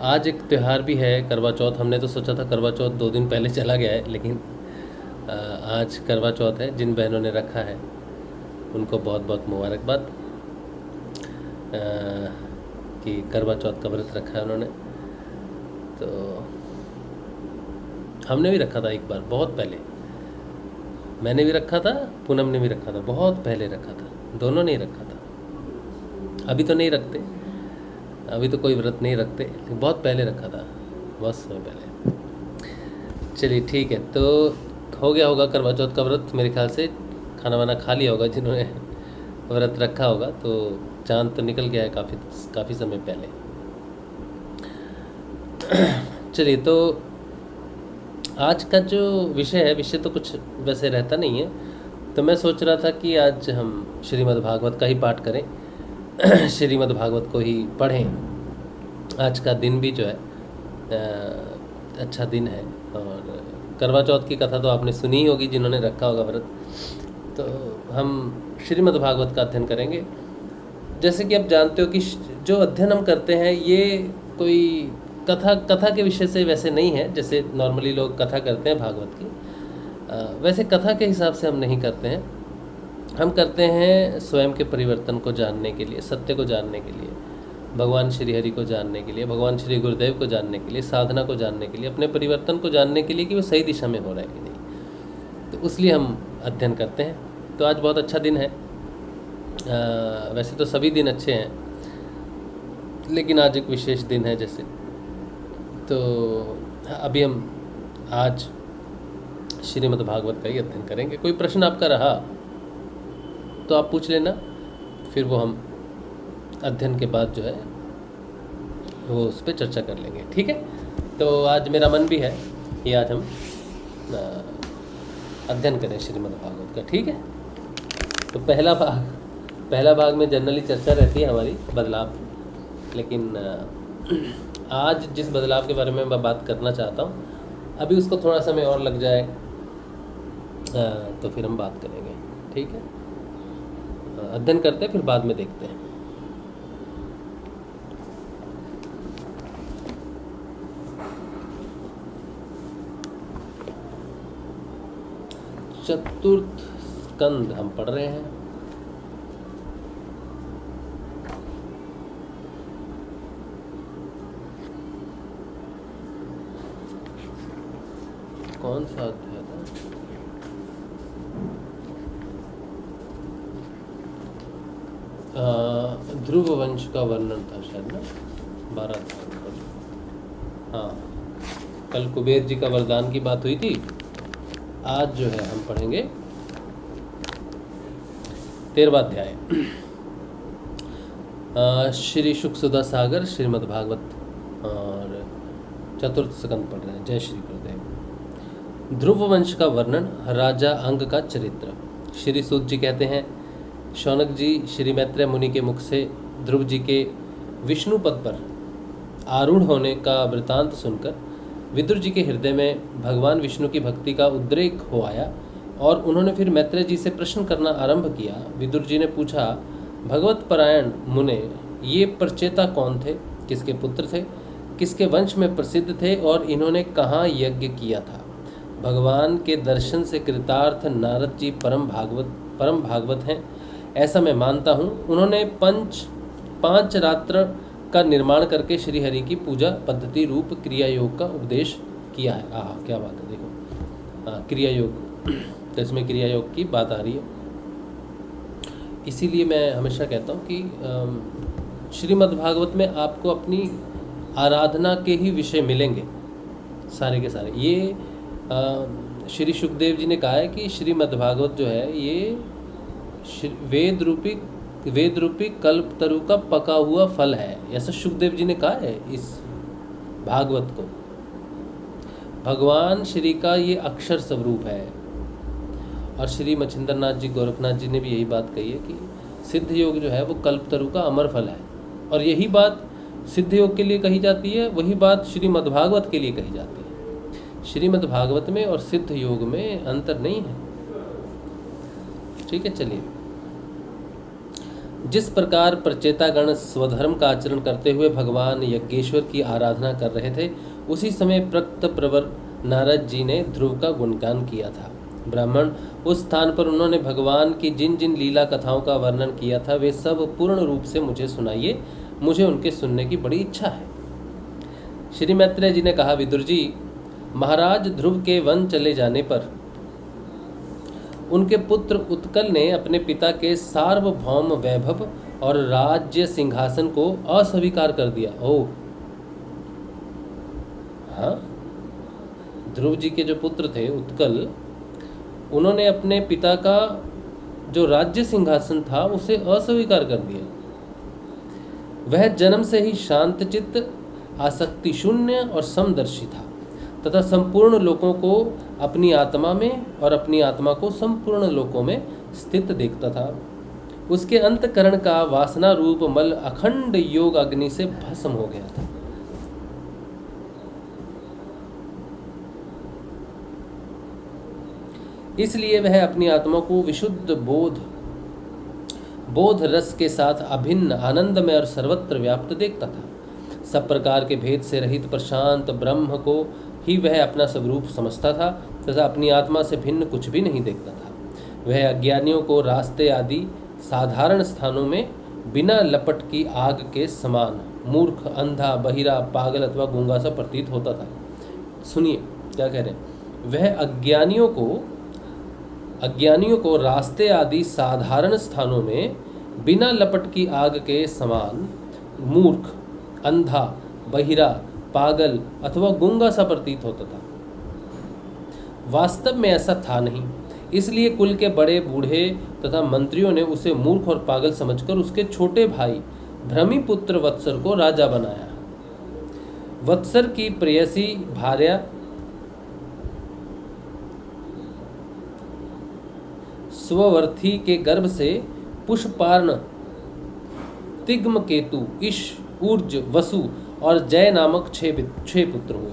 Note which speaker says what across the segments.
Speaker 1: आज एक त्यौहार भी है, करवा चौथ। हमने तो सोचा था करवा चौथ 2 दिन पहले चला गया है, लेकिन आज करवा चौथ है। जिन बहनों ने रखा है उनको बहुत बहुत मुबारकबाद कि करवा चौथ का व्रत रखा है उन्होंने। तो हमने भी रखा था एक बार, बहुत पहले। मैंने भी रखा था, पूनम ने भी रखा था, बहुत पहले रखा था, दोनों ने ही रखा था। अभी तो नहीं रखते, अभी तो कोई व्रत नहीं रखते, लेकिन बहुत पहले रखा था, बहुत समय पहले। चलिए ठीक है, तो हो गया होगा करवा चौथ का व्रत मेरे ख्याल से। खाना वाना खा लिया होगा जिन्होंने व्रत रखा होगा। तो चाँद तो निकल गया है काफ़ी समय पहले। चलिए, तो आज का जो विषय है, विषय तो कुछ वैसे रहता नहीं है, तो मैं सोच रहा था कि आज हम श्रीमद् भागवत का ही पाठ करें, श्रीमद् भागवत को ही पढ़ें। आज का दिन भी जो है अच्छा दिन है। और करवा चौथ की कथा तो आपने सुनी ही होगी जिन्होंने रखा होगा व्रत। तो हम श्रीमद् भागवत का अध्ययन करेंगे। जैसे कि आप जानते हो कि जो अध्ययन हम करते हैं ये कोई कथा के विषय से वैसे नहीं है, जैसे नॉर्मली लोग कथा करते हैं भागवत की। वैसे कथा के हिसाब से हम नहीं करते हैं। हम करते हैं स्वयं के परिवर्तन को जानने के लिए, सत्य को जानने के लिए, भगवान श्री हरि को जानने के लिए, भगवान श्री गुरुदेव को जानने के लिए, साधना को जानने के लिए, अपने परिवर्तन को जानने के लिए कि वो सही दिशा में हो रहा है कि नहीं। तो इसलिए हम अध्ययन करते हैं। तो आज बहुत अच्छा दिन है। वैसे तो सभी दिन अच्छे हैं, लेकिन आज एक विशेष दिन है जैसे। तो अभी हम आज श्रीमद् भागवत का ही अध्ययन करेंगे। कोई प्रश्न आपका रहा तो आप पूछ लेना, फिर वो हम अध्ययन के बाद जो है वो उस पर चर्चा कर लेंगे, ठीक है। तो आज मेरा मन भी है कि आज हम अध्ययन करें श्रीमद् भागवत का, ठीक है। तो पहला भाग में जनरली चर्चा रहती है हमारी बदलाव, लेकिन आज जिस बदलाव के बारे में मैं बात करना चाहता हूँ, अभी उसको थोड़ा समय और लग जाए तो फिर हम बात करेंगे, ठीक है। अध्ययन करते हैं, फिर बाद में देखते हैं। चतुर्थ स्कंद हम पढ़ रहे हैं। कौन सा अध्याय था? ध्रुव वंश का वर्णन था शायद ना, 12 था। हाँ, कल कुबेर जी का वरदान की बात हुई थी। आज जो है हम पढ़ेंगे 13वां अध्याय, श्री शुकसुधा सागर श्रीमद् भागवत, और चतुर्थ स्कंद पढ़ रहे हैं। जय श्री गुरुदेव। ध्रुव वंश का वर्णन, राजा अंग का चरित्र। श्री सूत जी कहते हैं, शौनक जी श्री मैत्रेय मुनि के मुख से ध्रुव जी के विष्णु पद पर आरूढ़ होने का वृतांत सुनकर विदुर जी के हृदय में भगवान विष्णु की भक्ति का उद्रेक हो आया और उन्होंने फिर मैत्रेय जी से प्रश्न करना आरंभ किया। विदुर जी ने पूछा, भगवत परायण मुने, ये परचेता कौन थे, किसके पुत्र थे, किसके वंश में प्रसिद्ध थे और इन्होंने कहाँ यज्ञ किया था। भगवान के दर्शन से कृतार्थ नारद जी परम भागवत हैं, ऐसा मैं मानता हूँ। उन्होंने पांच रात्र का निर्माण करके श्री हरि की पूजा पद्धति रूप क्रिया योग का उपदेश किया है। क्या बात है, देखो क्रिया योग, तो इसमें क्रिया योग की बात आ रही है। इसीलिए मैं हमेशा कहता हूँ कि श्रीमद् भागवत में आपको अपनी आराधना के ही विषय मिलेंगे सारे के सारे। ये श्री सुखदेव जी ने कहा है कि श्रीमद् भागवत जो है ये वेद रूपी कल्प तरु का पका हुआ फल है, ऐसा सुखदेव जी ने कहा है इस भागवत को। भगवान श्री का ये अक्षर स्वरूप है। और श्री मच्छिंद्रनाथ जी गोरखनाथ जी ने भी यही बात कही है कि सिद्ध योग जो है वो कल्प तरु का अमर फल है। और यही बात सिद्ध योग के लिए कही जाती है, वही बात श्रीमद् भागवत के लिए कही जाती है। श्रीमद् भागवत में और सिद्ध योग में अंतर नहीं है, ठीक है। चलिए, जिस प्रकार प्रचेतागण स्वधर्म का आचरण करते हुए भगवान यज्ञेश्वर की आराधना कर रहे थे, उसी समय प्रक्त प्रवर नारद जी ने ध्रुव का गुणगान किया था। ब्राह्मण, उस स्थान पर उन्होंने भगवान की जिन जिन लीला कथाओं का वर्णन किया था वे सब पूर्ण रूप से मुझे सुनाइए, मुझे उनके सुनने की बड़ी इच्छा है। श्री मैत्रेय जी ने कहा, विदुर जी, महाराज ध्रुव के वन चले जाने पर उनके पुत्र उत्कल ने अपने पिता के सार्वभौम वैभव और राज्य सिंहासन को अस्वीकार कर दिया। ओह, हाँ, ध्रुव जी के जो पुत्र थे उत्कल, उन्होंने अपने पिता का जो राज्य सिंहासन था उसे अस्वीकार कर दिया। वह जन्म से ही शांतचित्त, आसक्ति शून्य और समदर्शी था तथा संपूर्ण लोकों को अपनी आत्मा में और अपनी आत्मा को संपूर्ण लोकों में स्थित देखता था। उसके अंतकरण का वासना रूप मल अखंड योग अग्नि से भस्म हो गया था। इसलिए वह अपनी आत्मा को विशुद्ध बोध रस के साथ अभिन्न आनंदमय और सर्वत्र व्याप्त देखता था। सब प्रकार के भेद से रहित प्रशांत ब्रह्म को ही वह अपना स्वरूप समझता था तथा अपनी आत्मा से भिन्न कुछ भी नहीं देखता था। वह अज्ञानियों को रास्ते आदि साधारण स्थानों में बिना लपट की आग के समान मूर्ख, अंधा, बहिरा, पागल अथवा गूंगा सा प्रतीत होता था। सुनिए क्या कह रहे हैं। वह अज्ञानियों को रास्ते आदि साधारण स्थानों में बिना लपट की आग के समान मूर्ख, अंधा, बहिरा, पागल अथवा गूंगा सा प्रतीत होता था। वास्तव में ऐसा था नहीं। इसलिए कुल के बड़े बूढ़े तथा मंत्रियों ने उसे मूर्ख और पागल समझकर उसके छोटे भाई भ्रमिपुत्र वत्सर को राजा बनाया। वत्सर की प्रेयसी भार्या स्ववर्थी के गर्भ से पुष्पार्ण, तिग्मकेतु, इश, ऊर्ज, वसु और जय नामक छह पुत्र हुए।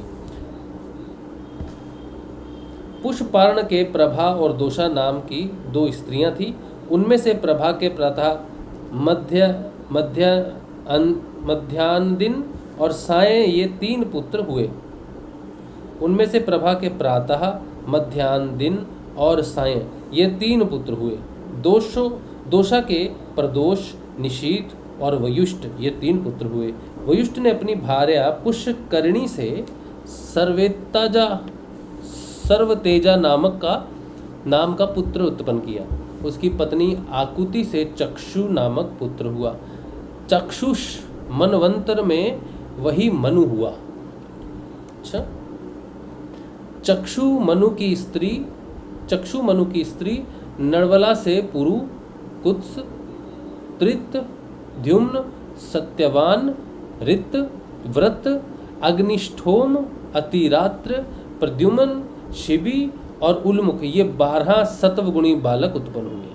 Speaker 1: पुष्पार्ण के प्रभा और दोषा नाम की 2 स्त्रियां थीं। उनमें से प्रभा के प्रातः, मध्यान्ह और सायं ये 3 पुत्र हुए। उनमें से प्रभा के प्रातः, मध्यान्ह और सायं ये 3 पुत्र हुए। दोषा के प्रदोष, निशीथ और वयुष्ट ये 3 पुत्र हुए। वयुष्ट ने अपनी भार्या पुष्करणी से सर्वतेजा नाम का पुत्र उत्पन्न किया। उसकी पत्नी आकुति से चक्षु नामक पुत्र हुआ। चक्षुष मनवंतर में वही मनु हुआ। अच्छा, चक्षु मनु की स्त्री नर्वला से पुरु, कुत्स, त्रित, द्युम्न, सत्यवान, रित, व्रत, अग्निष्ठोम, अतिरात्र, प्रद्युम्न, शिबी और उल्मुख ये 12 सत्वगुणी बालक उत्पन्न हुए।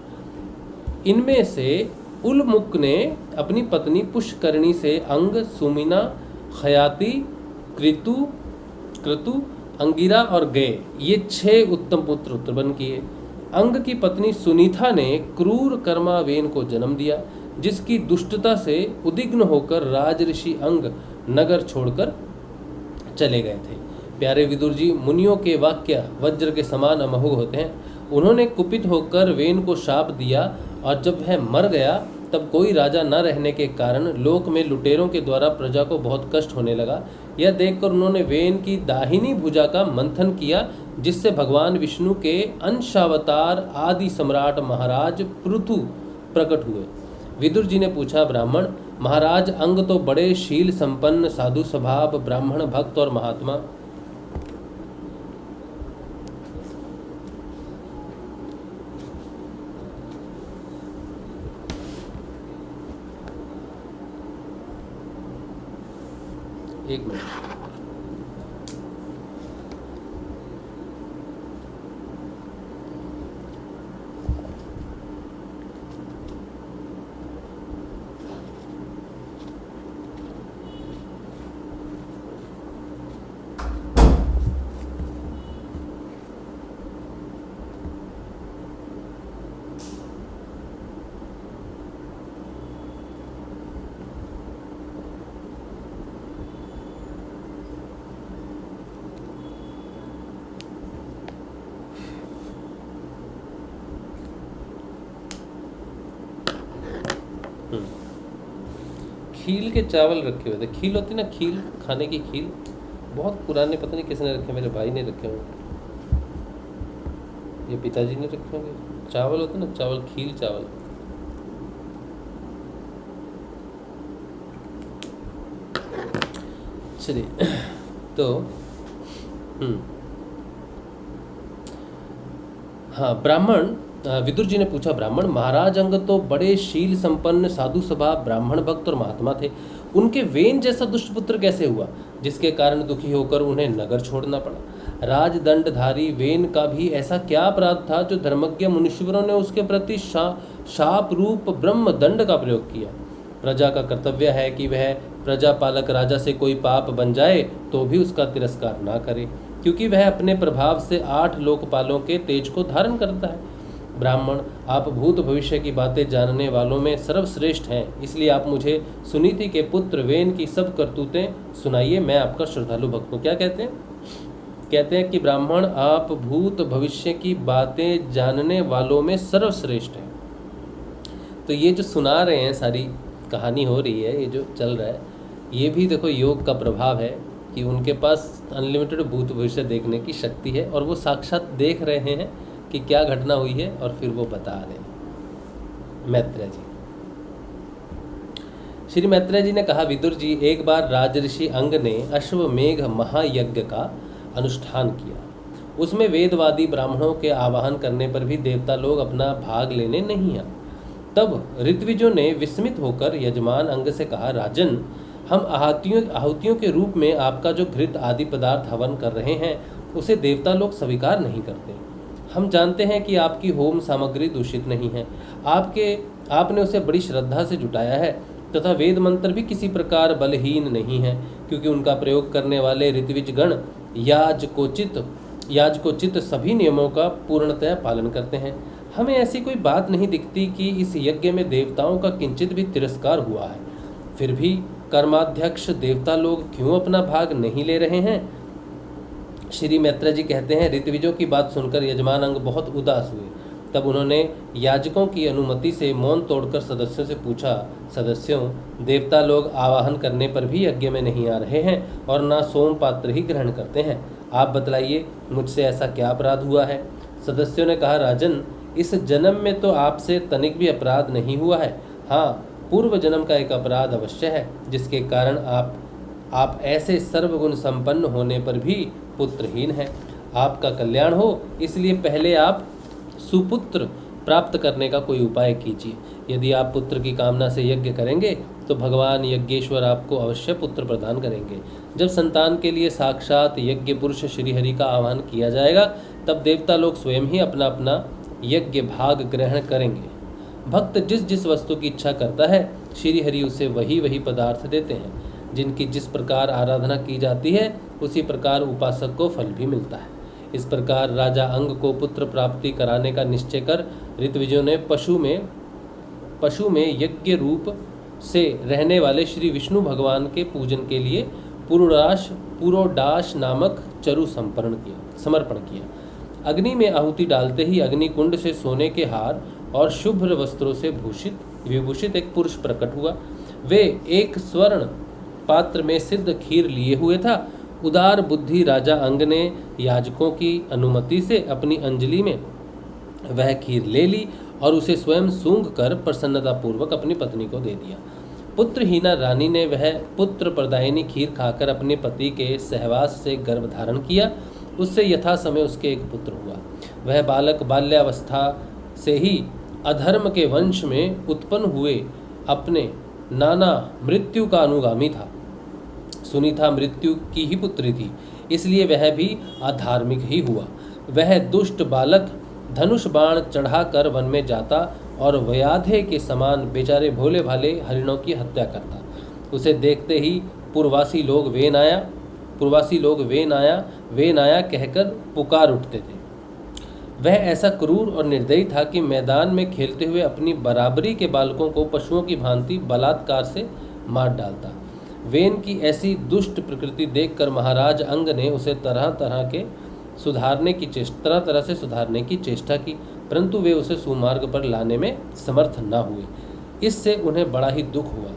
Speaker 1: इनमें से उल्मुख ने अपनी पत्नी पुष्करणी से अंग, सुमिना, खयाति, क्रतु, अंगिरा और गय ये 6 उत्तम पुत्र उत्पन्न किए। अंग की पत्नी सुनीता ने क्रूर कर्मावेन को जन्म दिया, जिसकी दुष्टता से उद्विग्न होकर राजऋषि अंग नगर छोड़कर चले गए थे। प्यारे विदुर जी, मुनियों के वाक्य वज्र के समान अमोघ होते हैं। उन्होंने कुपित होकर वेन को शाप दिया और जब वह मर गया तब कोई राजा न रहने के कारण लोक में लुटेरों के द्वारा प्रजा को बहुत कष्ट होने लगा। यह देखकर उन्होंने वेन की दाहिनी भुजा का मंथन किया, जिससे भगवान विष्णु के अंशावतार आदि सम्राट महाराज पृथु प्रकट हुए। विदुर जी ने पूछा, ब्राह्मण, महाराज अंग तो बड़े शील संपन्न, साधु स्वभाव, ब्राह्मण भक्त और महात्मा। एक मिनट। खील के चावल रखे हुए थे। खील होती ना, खील, खाने की खील, बहुत पुराने, पता नहीं किसने रखे, मेरे भाई ने रखे होंगे, ये पिताजी ने रखे होंगे। चावल होते ना, चावल, खील चावल। चलिए तो हाँ, ब्राह्मण, विदुर जी ने पूछा, ब्राह्मण, महाराज अंग तो बड़े शील संपन्न, साधु स्वभाव, ब्राह्मण भक्त और महात्मा थे, उनके वेन जैसा दुष्ट पुत्र कैसे हुआ, जिसके कारण दुखी होकर उन्हें नगर छोड़ना पड़ा। राजदंडधारी वेन का भी ऐसा क्या अपराध था जो धर्मज्ञ मुनीश्वरों ने उसके प्रति शाप रूप ब्रह्म दंड का प्रयोग किया। प्रजा का कर्तव्य है कि वह प्रजा पालक राजा से कोई पाप बन जाए तो भी उसका तिरस्कार ना करे, क्योंकि वह अपने प्रभाव से 8 लोकपालों के तेज को धारण करता है। ब्राह्मण, आप भूत भविष्य की बातें जानने वालों में सर्वश्रेष्ठ हैं, इसलिए आप मुझे सुनीति के पुत्र वेन की सब करतूतें सुनाइए, मैं आपका श्रद्धालु भक्त हूँ। क्या कहते हैं? कहते हैं कि ब्राह्मण, आप भूत भविष्य की बातें जानने वालों में सर्वश्रेष्ठ हैं। तो ये जो सुना रहे हैं, सारी कहानी हो रही है, ये जो चल रहा है, ये भी देखो योग का प्रभाव है कि उनके पास अनलिमिटेड भूत भविष्य देखने की शक्ति है, और वो साक्षात देख रहे हैं कि क्या घटना हुई है, और फिर वो बता रहे हैं। मैत्रेय जी, श्री मैत्रेय जी ने कहा, विदुर जी, एक बार राजऋषि अंग ने अश्वमेघ महायज्ञ का अनुष्ठान किया। उसमें वेदवादी ब्राह्मणों के आवाहन करने पर भी देवता लोग अपना भाग लेने नहीं आए। तब ऋत्विजों ने विस्मित होकर यजमान अंग से कहा, राजन, हम आहुतियों के रूप में आपका जो घृत आदि पदार्थ हवन कर रहे हैं उसे देवता लोग स्वीकार नहीं करते। हम जानते हैं कि आपकी होम सामग्री दूषित नहीं है, आपने उसे बड़ी श्रद्धा से जुटाया है, तथा वेद मंत्र भी किसी प्रकार बलहीन नहीं है, क्योंकि उनका प्रयोग करने वाले ऋत्विज गण याजकोचित सभी नियमों का पूर्णतया पालन करते हैं। हमें ऐसी कोई बात नहीं दिखती कि इस यज्ञ में देवताओं का किंचित भी तिरस्कार हुआ है। फिर भी कर्माध्यक्ष देवता लोग क्यों अपना भाग नहीं ले रहे हैं? श्री मैत्रेय जी कहते हैं, ऋत्विजों की बात सुनकर यजमान अंग बहुत उदास हुए। तब उन्होंने याजकों की अनुमति से मौन तोड़कर सदस्यों से पूछा, सदस्यों, देवता लोग आवाहन करने पर भी यज्ञ में नहीं आ रहे हैं और ना सोम पात्र ही ग्रहण करते हैं। आप बतलाइए, मुझसे ऐसा क्या अपराध हुआ है? सदस्यों ने कहा, राजन, इस जन्म में तो आपसे तनिक भी अपराध नहीं हुआ है। हाँ, पूर्व जन्म का एक अपराध अवश्य है, जिसके कारण आप ऐसे सर्वगुण संपन्न होने पर भी पुत्रहीन हैं। आपका कल्याण हो, इसलिए पहले आप सुपुत्र प्राप्त करने का कोई उपाय कीजिए। यदि आप पुत्र की कामना से यज्ञ करेंगे तो भगवान यज्ञेश्वर आपको अवश्य पुत्र प्रदान करेंगे। जब संतान के लिए साक्षात यज्ञ पुरुष श्रीहरि का आह्वान किया जाएगा, तब देवता लोग स्वयं ही अपना अपना यज्ञ भाग ग्रहण करेंगे। भक्त जिस जिस वस्तु की इच्छा करता है, श्रीहरि उसे वही पदार्थ देते हैं। जिनकी जिस प्रकार आराधना की जाती है, उसी प्रकार उपासक को फल भी मिलता है। इस प्रकार राजा अंग को पुत्र प्राप्ति कराने का निश्चय कर ऋत्विजों ने पशु में यज्ञ रूप से रहने वाले श्री विष्णु भगवान के पूजन के लिए पुरोडाश नामक चरु समर्पण किया। अग्नि में आहुति डालते ही अग्नि कुंड से सोने के हार और शुभ्र वस्त्रों से विभूषित एक पुरुष प्रकट हुआ। वे एक स्वर्ण पात्र में सिद्ध खीर लिए हुए था। उदार बुद्धि राजा अंग ने याजकों की अनुमति से अपनी अंजलि में वह खीर ले ली और उसे स्वयं सूंघ कर प्रसन्नतापूर्वक अपनी पत्नी को दे दिया। पुत्रहीना रानी ने वह पुत्र प्रदायिनी खीर खाकर अपने पति के सहवास से गर्भ धारण किया। उससे यथा समय उसके एक पुत्र हुआ। वह बालक बाल्यावस्था से ही अधर्म के वंश में उत्पन्न हुए अपने नाना मृत्यु का अनुगामी था। सुनीता मृत्यु की ही पुत्री थी, इसलिए वह भी अधार्मिक ही हुआ। वह दुष्ट बालक धनुष बाण चढ़ाकर वन में जाता और व्याधे के समान बेचारे भोले भाले हरिणों की हत्या करता। उसे देखते ही पूर्वासी लोग वेन आया कहकर पुकार उठते थे। वह ऐसा क्रूर और निर्दयी था कि मैदान में खेलते हुए अपनी बराबरी के बालकों को पशुओं की भांति बलात्कार से मार डालता। वेन की ऐसी दुष्ट प्रकृति देखकर महाराज अंग ने उसे तरह तरह से सुधारने की चेष्टा की, परंतु वे उसे सुमार्ग पर लाने में समर्थ न हुए। इससे उन्हें बड़ा ही दुख हुआ।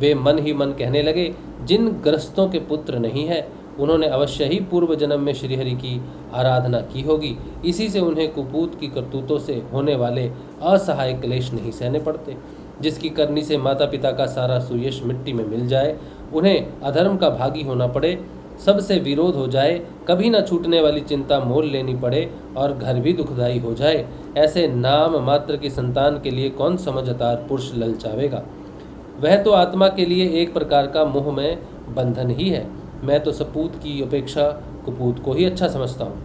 Speaker 1: वे मन ही मन कहने लगे, जिन गृहस्थों के पुत्र नहीं है उन्होंने अवश्य ही पूर्व जन्म में श्रीहरि की आराधना की होगी, इसी से उन्हें कुपूत की करतूतों से होने वाले असहाय क्लेश नहीं सहने पड़ते। जिसकी करनी से माता पिता का सारा सुयश मिट्टी में मिल जाए, उन्हें अधर्म का भागी होना पड़े, सबसे विरोध हो जाए, कभी न छूटने वाली चिंता मोल लेनी पड़े और घर भी दुखदाई हो जाए, ऐसे नाम मात्र की संतान के लिए कौन समझदार पुरुष ललचावेगा। वह तो आत्मा के लिए एक प्रकार का मोह में बंधन ही है। मैं तो सपूत की अपेक्षा कुपूत को ही अच्छा समझता हूँ,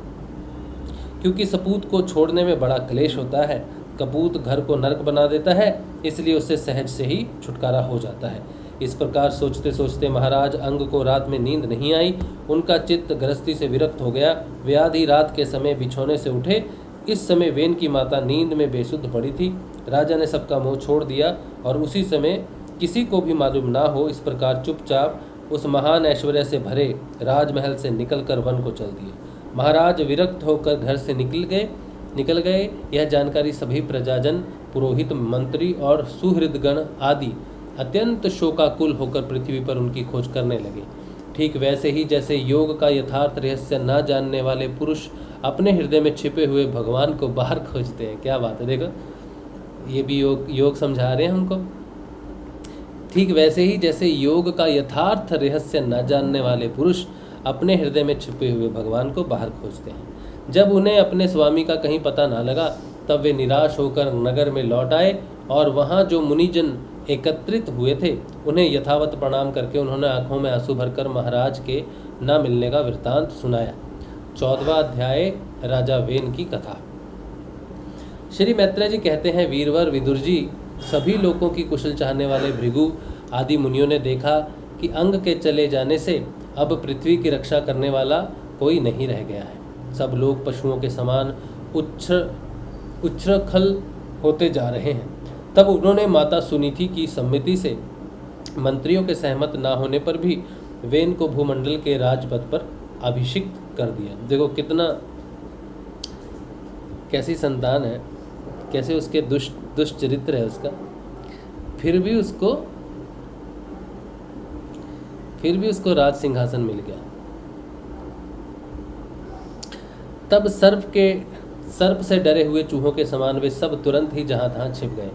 Speaker 1: क्योंकि सपूत को छोड़ने में बड़ा क्लेश होता है। कपूत घर को नरक बना देता है, इसलिए उससे सहज से ही छुटकारा हो जाता है। इस प्रकार सोचते सोचते महाराज अंग को रात में नींद नहीं आई। उनका चित्त गृहस्थी से विरक्त हो गया। वे आधी रात के समय बिछौने से उठे। इस समय वेन की माता नींद में बेसुध पड़ी थी। राजा ने सबका मोह छोड़ दिया और उसी समय किसी को भी मालूम ना हो इस प्रकार चुपचाप उस महान ऐश्वर्य से भरे राजमहल से निकलकर वन को चल दिए। महाराज विरक्त होकर घर से निकल गए। यह जानकारी सभी प्रजाजन, पुरोहित, मंत्री और सुहृदगण आदि अत्यंत शोकाकुल होकर पृथ्वी पर उनकी खोज करने लगे। ठीक वैसे ही जैसे योग का यथार्थ रहस्य न जानने वाले पुरुष अपने हृदय में छिपे हुए भगवान को बाहर खोजते हैं। क्या बात है, देखो ये भी योग समझा रहे हैं हमको। ठीक वैसे ही जैसे योग का यथार्थ रहस्य न जानने वाले पुरुष अपने हृदय में छिपे हुए भगवान को बाहर खोजते हैं। जब उन्हें अपने स्वामी का कहीं पता ना लगा, तब वे निराश होकर नगर में लौट आए और वहाँ जो मुनिजन एकत्रित हुए थे उन्हें यथावत प्रणाम करके उन्होंने आंखों में आंसू भरकर महाराज के न मिलने का वृत्तांत सुनाया। 14वां अध्याय, राजा वेन की कथा। श्री मैत्रेय जी कहते हैं, वीरवर विदुर जी, सभी लोगों की कुशल चाहने वाले भृगु आदि मुनियों ने देखा कि अंग के चले जाने से अब पृथ्वी की रक्षा करने वाला कोई नहीं रह गया है। सब लोग पशुओं के समान उच्छृंखल होते जा रहे हैं। तब उन्होंने माता सुनीति की सम्मति से मंत्रियों के सहमत ना होने पर भी वेन को भूमंडल के राजपद पर अभिषिक्त कर दिया। देखो कितना, कैसी संतान है, कैसे उसके दुष्चरित्र है उसका, फिर भी उसको राज सिंहासन मिल गया। तब सर्प से डरे हुए चूहों के समान वे सब तुरंत ही जहां तहां छिप गए।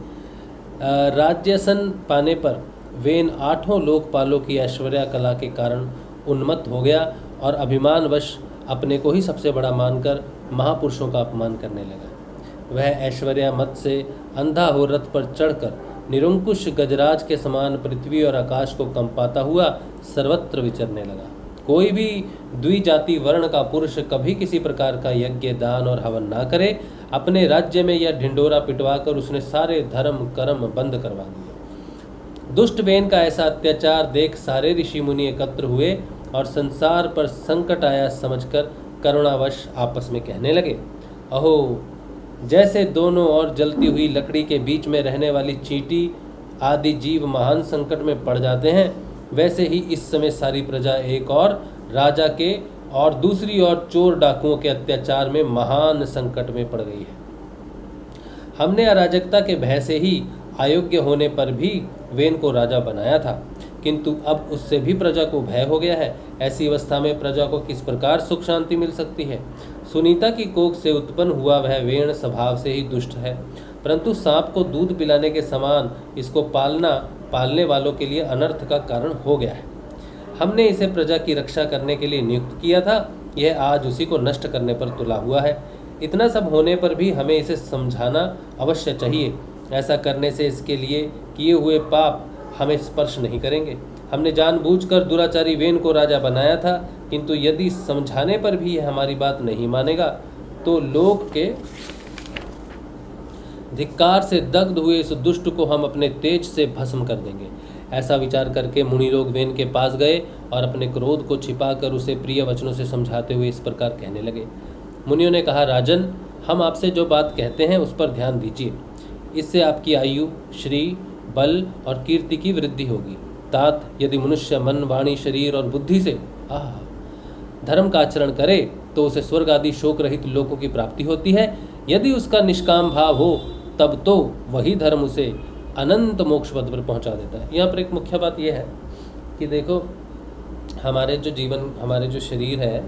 Speaker 1: राज्यसन पाने पर वेन 8 लोकपालों की ऐश्वर्या कला के कारण उन्मत्त हो गया और अभिमानवश अपने को ही सबसे बड़ा मानकर महापुरुषों का अपमान करने लगा। वह ऐश्वर्या मत से अंधा हो रथ पर चढ़कर निरंकुश गजराज के समान पृथ्वी और आकाश को कंपाता हुआ सर्वत्र विचरने लगा। कोई भी द्विजाति वर्ण का पुरुष कभी किसी प्रकार का यज्ञ, दान और हवन ना करे। अपने राज्य में यह ढिंडोरा पिटवाकर उसने सारे धर्म कर्म बंद करवा दिए। दुष्ट वेन का ऐसा अत्याचार देख सारे ऋषि मुनि एकत्र हुए और संसार पर संकट आया समझकर करुणावश आपस में कहने लगे, अहो, जैसे दोनों ओर जलती हुई लकड़ी के बीच में रहने वाली चींटी आदि जीव महान संकट में पड़ जाते हैं, वैसे ही इस समय सारी प्रजा एक और राजा के और दूसरी ओर चोर डाकुओं के अत्याचार में महान संकट में पड़ गई है। हमने अराजकता के भय से ही अयोग्य होने पर भी वेन को राजा बनाया था, किंतु अब उससे भी प्रजा को भय हो गया है। ऐसी अवस्था में प्रजा को किस प्रकार सुख शांति मिल सकती है। सुनीता की कोख से उत्पन्न हुआ वह वेन स्वभाव से ही दुष्ट है, परंतु सांप को दूध पिलाने के समान इसको पालने वालों के लिए अनर्थ का कारण हो गया है। हमने इसे प्रजा की रक्षा करने के लिए नियुक्त किया था, यह आज उसी को नष्ट करने पर तुला हुआ है। इतना सब होने पर भी हमें इसे समझाना अवश्य चाहिए। ऐसा करने से इसके लिए किए हुए पाप हमें स्पर्श नहीं करेंगे। हमने जानबूझकर दुराचारी वेन को राजा बनाया था, किंतु यदि समझाने पर भी यह हमारी बात नहीं मानेगा तो लोक के धिक्कार से दग्ध हुए इस दुष्ट को हम अपने तेज से भस्म कर देंगे। ऐसा विचार करके मुनि लोग वेन के पास गए और अपने क्रोध को छिपाकर उसे प्रिय वचनों से समझाते हुए इस प्रकार कहने लगे। मुनियों ने कहा, राजन, हम आपसे जो बात कहते हैं उस पर ध्यान दीजिए। इससे आपकी आयु, श्री, बल और कीर्ति की वृद्धि होगी। तात, यदि मनुष्य मन, वाणी, शरीर और बुद्धि से धर्म का आचरण करे तो उसे स्वर्ग आदि शोक रहित लोकों की प्राप्ति होती है। यदि उसका निष्काम भाव हो तब तो वही धर्म उसे अनंत मोक्ष पद पर पहुंचा देता है। यहाँ पर एक मुख्य बात यह है कि देखो, हमारे जो जीवन, हमारे जो शरीर है,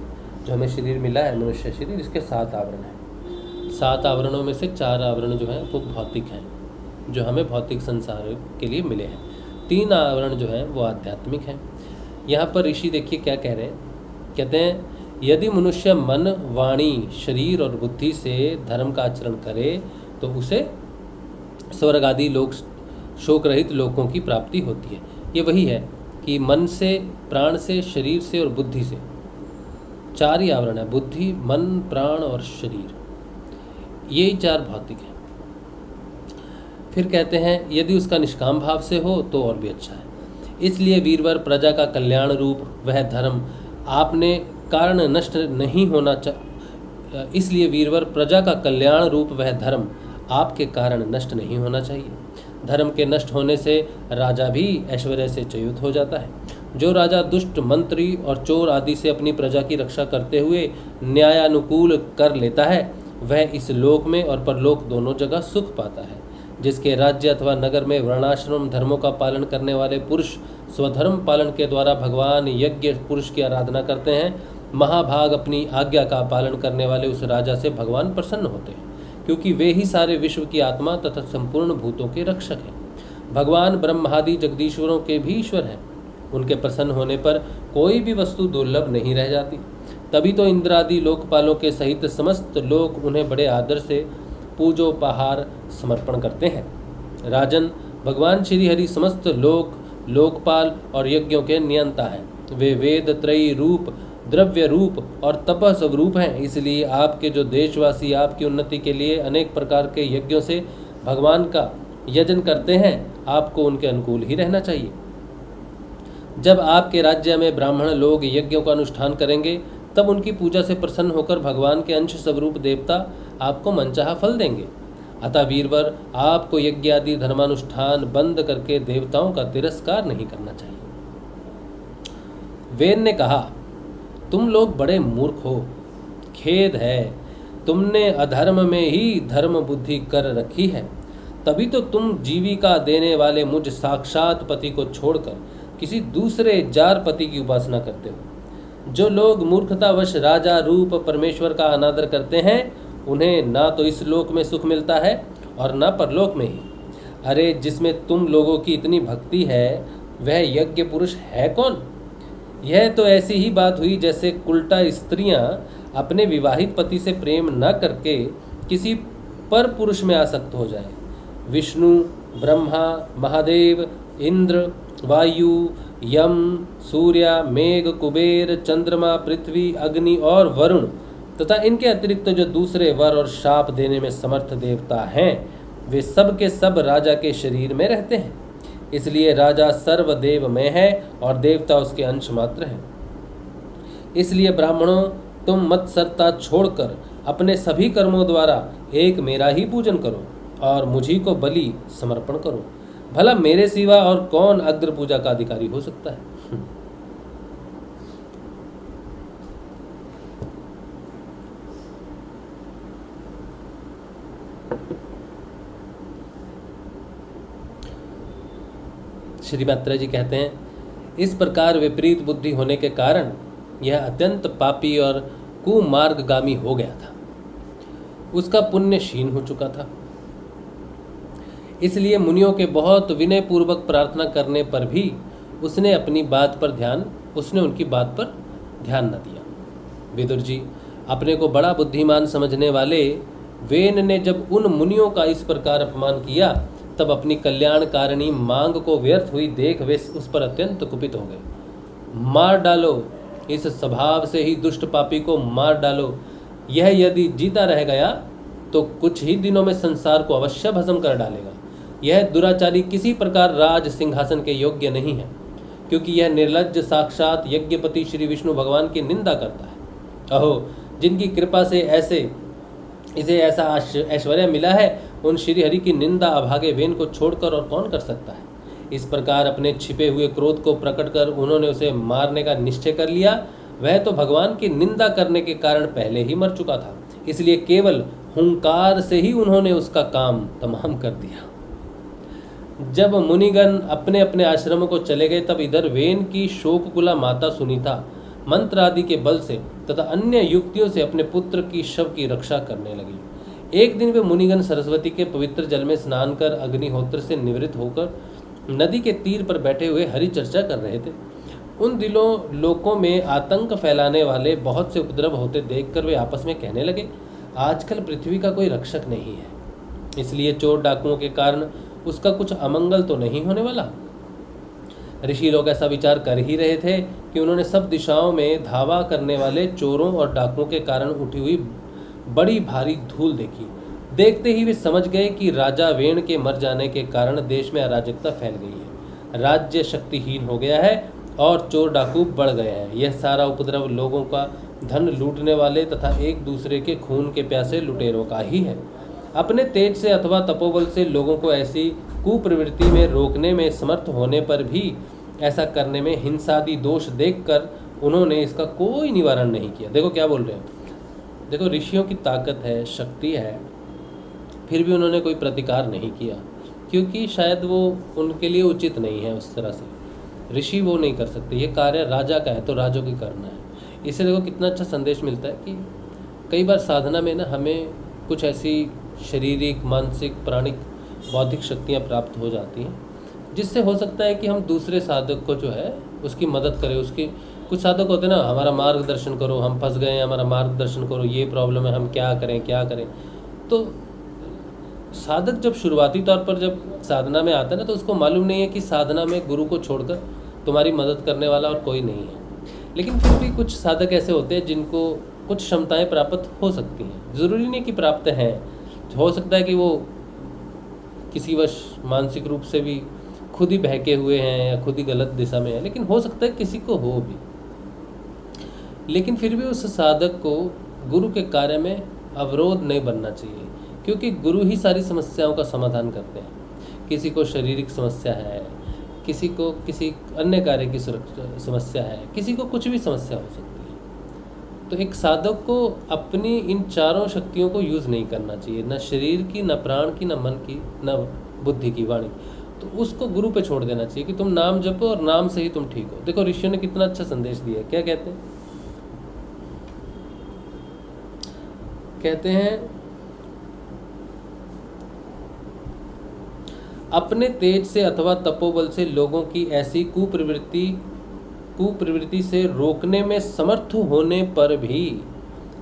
Speaker 1: जो हमें शरीर मिला है मनुष्य शरीर, इसके 7 आवरण हैं। 7 आवरणों में से 4 आवरण जो हैं वो भौतिक हैं, जो हमें भौतिक संसार के लिए मिले हैं। 3 आवरण जो हैं वो आध्यात्मिक हैं। यहाँ पर ऋषि देखिए क्या कह रहे हैं, कहते हैं यदि मनुष्य मन, वाणी, शरीर और बुद्धि से धर्म का आचरण करे तो उसे स्वर्ग आदि लोक, शोक रहित लोकों की प्राप्ति होती है। ये वही है कि मन से, प्राण से, शरीर से और बुद्धि से, 4 ही आवरण है, बुद्धि, मन, प्राण और शरीर, यही 4 भौतिक हैं। फिर कहते हैं यदि उसका निष्काम भाव से हो तो और भी अच्छा है। इसलिए वीरवर प्रजा का कल्याण रूप वह धर्म आपने कारण नष्ट नहीं होना इसलिए वीरवर प्रजा का कल्याण रूप वह धर्म आपके कारण नष्ट नहीं होना चाहिए। धर्म के नष्ट होने से राजा भी ऐश्वर्य से च्युत हो जाता है। जो राजा दुष्ट, मंत्री और चोर आदि से अपनी प्रजा की रक्षा करते हुए न्यायानुकूल कर लेता है, वह इस लोक में और परलोक दोनों जगह सुख पाता है। जिसके राज्य अथवा नगर में वर्णाश्रम धर्मों का पालन करने वाले पुरुष स्वधर्म पालन के द्वारा भगवान यज्ञ पुरुष की आराधना करते हैं, महाभाग अपनी आज्ञा का पालन करने वाले उस राजा से भगवान प्रसन्न होते हैं, क्योंकि वे ही सारे विश्व की आत्मा तथा संपूर्ण भूतों के रक्षक हैं। भगवान ब्रह्मादि जगदीश्वरों के भी ईश्वर हैं। उनके प्रसन्न होने पर कोई भी वस्तु दुर्लभ नहीं रह जाती। तभी तो इंद्रादि लोकपालों के सहित समस्त लोग उन्हें बड़े आदर से पूजोपहार समर्पण करते हैं। राजन, भगवान श्री हरि समस्त लोकपाल और यज्ञों के नियंता हैं। वे वेद त्रयी रूप, द्रव्य रूप और तप स्वरूप हैं। इसलिए आपके जो देशवासी आपकी उन्नति के लिए अनेक प्रकार के यज्ञों से भगवान का यजन करते हैं, आपको उनके अनुकूल ही रहना चाहिए। जब आपके राज्य में ब्राह्मण लोग यज्ञों का अनुष्ठान करेंगे, तब उनकी पूजा से प्रसन्न होकर भगवान के अंश स्वरूप देवता आपको मनचाहा फल देंगे। अतः वीरवर, आपको यज्ञ आदि धर्मानुष्ठान बंद करके देवताओं का तिरस्कार नहीं करना चाहिए। वेद ने कहा, तुम लोग बड़े मूर्ख हो, खेद है, तुमने अधर्म में ही धर्म बुद्धि कर रखी है। तभी तो तुम जीविका देने वाले मुझ साक्षात पति को छोड़कर किसी दूसरे जार पति की उपासना करते हो। जो लोग मूर्खतावश राजा रूप परमेश्वर का अनादर करते हैं, उन्हें ना तो इस लोक में सुख मिलता है और ना परलोक में ही। अरे, जिसमें तुम लोगों की इतनी भक्ति है, वह यज्ञ पुरुष है कौन? यह तो ऐसी ही बात हुई जैसे उल्टा स्त्रियां अपने विवाहित पति से प्रेम न करके किसी पर पुरुष में आसक्त हो जाए। विष्णु, ब्रह्मा, महादेव, इंद्र, वायु, यम, सूर्य, मेघ, कुबेर, चंद्रमा, पृथ्वी, अग्नि और वरुण तथा इनके अतिरिक्त जो दूसरे वर और शाप देने में समर्थ देवता हैं, वे सब के सब राजा के शरीर में रहते हैं। इसलिए राजा सर्वदेव में है और देवता उसके अंश मात्र हैं। इसलिए ब्राह्मणों, तुम मत्सरता छोड़कर अपने सभी कर्मों द्वारा एक मेरा ही पूजन करो और मुझी को बलि समर्पण करो। भला मेरे सिवा और कौन अग्र पूजा का अधिकारी हो सकता है? श्री मात्रा जी कहते हैं, इस प्रकार विपरीत बुद्धि होने के कारण यह अत्यंत पापी और कुमार्गगामी हो गया था। उसका पुण्य क्षीण हो चुका था। इसलिए मुनियों के बहुत विनय पूर्वक प्रार्थना करने पर भी उसने उनकी बात पर ध्यान न दिया। विदुर जी, अपने को बड़ा बुद्धिमान समझने वाले वेन ने जब उन मुनियों का इस प्रकार अपमान किया, तब अपनी कल्याणकारिणी मांग को व्यर्थ हुई देख वे उस पर अत्यंत कुपित हो गए। मार डालो, इस स्वभाव से ही दुष्ट पापी को मार डालो। यह यदि जीता रह गया तो कुछ ही दिनों में संसार को अवश्य भस्म कर डालेगा। यह दुराचारी किसी प्रकार राज सिंहासन के योग्य नहीं है, क्योंकि यह निर्लज्ज साक्षात यज्ञपति श्री विष्णु भगवान की निंदा करता है। अहो, जिनकी कृपा से इसे ऐसा ऐश्वर्य मिला है, उन श्री हरि की निंदा अभागे वेन को छोड़कर और कौन कर सकता है। इस प्रकार अपने छिपे हुए क्रोध को प्रकट कर उन्होंने उसे मारने का निश्चय कर लिया। वह तो भगवान की निंदा करने के कारण पहले ही मर चुका था, इसलिए केवल हुंकार से ही उन्होंने उसका काम तमाम कर दिया। जब मुनिगण अपने अपने आश्रमों को चले गए तब इधर वेन की शोककुला माता सुनीता मंत्र आदि के बल से तथा अन्य युक्तियों से अपने पुत्र की शव की रक्षा करने लगी। एक दिन वे मुनिगण सरस्वती के पवित्र जल में स्नान कर अग्निहोत्र से निवृत्त होकर नदी के तीर पर बैठे हुए हरि चर्चा कर रहे थे। उन दिनों लोकों में आतंक फैलाने वाले बहुत से उपद्रव होते देखकर वे आपस में कहने लगे, आजकल पृथ्वी का कोई रक्षक नहीं है, इसलिए चोर डाकुओं के कारण उसका कुछ अमंगल तो नहीं होने वाला। ऋषि लोग ऐसा विचार कर ही रहे थे कि उन्होंने सब दिशाओं में धावा करने वाले चोरों और डाकुओं के कारण उठी हुई बड़ी भारी धूल देखी। देखते ही वे समझ गए कि राजा वेण के मर जाने के कारण देश में अराजकता फैल गई है, राज्य शक्तिहीन हो गया है और चोर डाकू बढ़ गए हैं। यह सारा उपद्रव लोगों का धन लूटने वाले तथा एक दूसरे के खून के प्यासे लुटेरों का ही है। अपने तेज से अथवा तपोबल से लोगों को ऐसी कुप्रवृत्ति में रोकने में समर्थ होने पर भी ऐसा करने में हिंसादि दोष देखकर उन्होंने इसका कोई निवारण नहीं किया। देखो क्या बोल रहे हैं, देखो ऋषियों की ताकत है, शक्ति है, फिर भी उन्होंने कोई प्रतिकार नहीं किया, क्योंकि शायद वो उनके लिए उचित नहीं है। उस तरह से ऋषि वो नहीं कर सकते, ये कार्य राजा का है तो राजों की करना है। इससे देखो कितना अच्छा संदेश मिलता है कि कई बार साधना में ना हमें कुछ ऐसी शारीरिक, मानसिक, प्राणिक, बौद्धिक शक्तियाँ प्राप्त हो जाती हैं जिससे हो सकता है कि हम दूसरे साधक को जो है उसकी मदद करें। उसकी कुछ साधक होते हैं ना, हमारा मार्गदर्शन करो, हम फंस गए हैं, हमारा मार्गदर्शन करो, ये प्रॉब्लम है, हम क्या करें। तो साधक जब शुरुआती तौर पर जब साधना में आता है ना तो उसको मालूम नहीं है कि साधना में गुरु को छोड़कर तुम्हारी मदद करने वाला और कोई नहीं है। लेकिन फिर भी कुछ साधक ऐसे होते हैं जिनको कुछ क्षमताएं प्राप्त हो सकती हैं, ज़रूरी नहीं कि प्राप्त हैं, हो सकता है कि वो किसी वश मानसिक रूप से भी खुद ही बहके हुए हैं या खुद ही गलत दिशा में है, लेकिन हो सकता है किसी को हो भी। लेकिन फिर भी उस साधक को गुरु के कार्य में अवरोध नहीं बनना चाहिए, क्योंकि गुरु ही सारी समस्याओं का समाधान करते हैं। किसी को शारीरिक समस्या है, किसी को किसी अन्य कार्य की समस्या है, किसी को कुछ भी समस्या हो सकती है। तो एक साधक को अपनी इन चारों शक्तियों को यूज़ नहीं करना चाहिए, न शरीर की, न प्राण की, न मन की, न बुद्धि की, वाणी। तो उसको गुरु पे छोड़ देना चाहिए कि तुम नाम जपो और नाम से ही तुम ठीक हो। देखो ऋषियों ने कितना अच्छा संदेश दिया है। क्या कहते हैं, कहते हैं अपने तेज से अथवा तपोबल से लोगों की ऐसी कुप्रवृत्ति से रोकने में समर्थ होने पर भी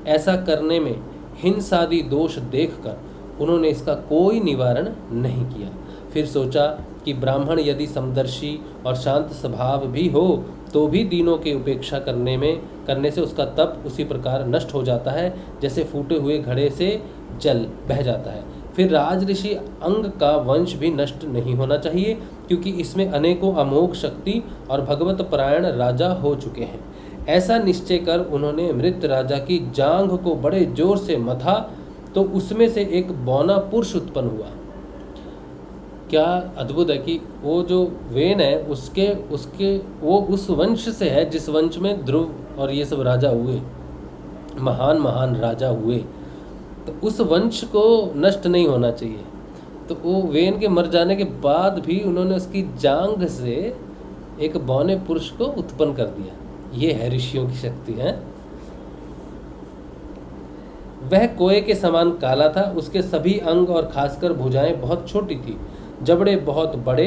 Speaker 1: ऐसा करने में हिंसादि दोष देखकर उन्होंने इसका कोई निवारण नहीं किया। फिर सोचा कि ब्राह्मण यदि समदर्शी और शांत स्वभाव भी हो तो भी दीनों की उपेक्षा करने से उसका तप उसी प्रकार नष्ट हो जाता है जैसे फूटे हुए घड़े से जल बह जाता है। फिर राज ऋषि अंग का वंश भी नष्ट नहीं होना चाहिए, क्योंकि इसमें अनेकों अमोघ शक्ति और भगवत परायण राजा हो चुके हैं। ऐसा निश्चय कर उन्होंने मृत राजा की जांघ को बड़े जोर से मथा तो उसमें से एक बौना पुरुष उत्पन्न हुआ। क्या अद्भुत है कि वो जो वेन है उसके वो उस वंश से है जिस वंश में ध्रुव और ये सब राजा हुए, महान महान राजा हुए। तो उस वंश को नष्ट नहीं होना चाहिए। तो वो वेन के मर जाने के बाद भी उन्होंने उसकी जांघ से एक बौने पुरुष को उत्पन्न कर दिया। ये है ऋषियों की शक्ति है। वह कोए के समान काला था, उसके सभी अंग और खासकर भुजाएं बहुत छोटी थी, जबड़े बहुत बड़े,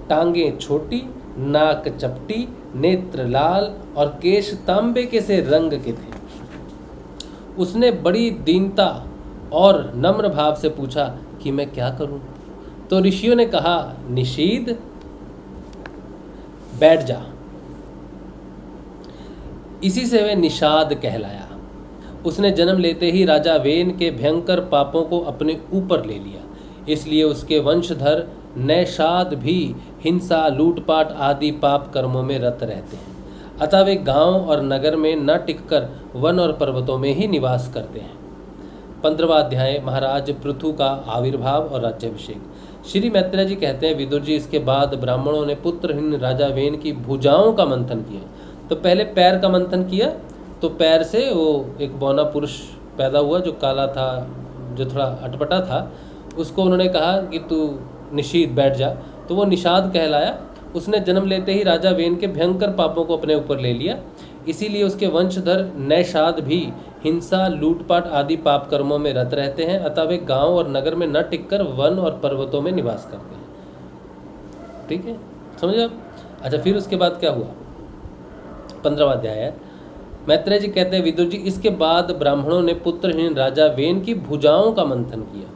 Speaker 1: टांगें छोटी, नाक चपटी, नेत्र लाल और केश तांबे के से रंग के थे। उसने बड़ी दीनता और नम्र भाव से पूछा कि मैं क्या करूं? तो ऋषियों ने कहा, निषीद बैठ जा। इसी से वह निषाद कहलाया। उसने जन्म लेते ही राजा वेन के भयंकर पापों को अपने ऊपर ले लिया, इसलिए उसके वंशधर नैषाद भी हिंसा, लूटपाट आदि पाप कर्मों में रत रहते हैं। अतः वे गांव और नगर में न टिककर वन और पर्वतों में ही निवास करते हैं। 15वां अध्याय, महाराज पृथु का आविर्भाव और राज्याभिषेक। श्री मैत्रेय जी कहते हैं, विदुर जी, इसके बाद ब्राह्मणों ने पुत्रहीन राजा वेन की भुजाओं का मंथन किया। तो पहले पैर का मंथन किया, तो पैर से वो एक बौना पुरुष पैदा हुआ जो काला था, जो थोड़ा अटपटा था। उसको उन्होंने कहा कि तू निषीद बैठ जा। तो वो निषाद कहलाया। उसने जन्म लेते ही राजा वेन के भयंकर पापों को अपने ऊपर ले लिया। इसीलिए उसके वंशधर नैषाद भी हिंसा, लूटपाट आदि पाप कर्मों में रत रहते हैं। अतः वे गांव और नगर में न टिककर वन और पर्वतों में निवास करते हैं। ठीक है, समझे आप? अच्छा, फिर उसके बाद क्या हुआ? 15वां अध्याय है। मैत्रेय जी कहते हैं, विदुर जी, इसके बाद ब्राह्मणों ने पुत्रहीन राजा वेन की भुजाओं का मंथन किया।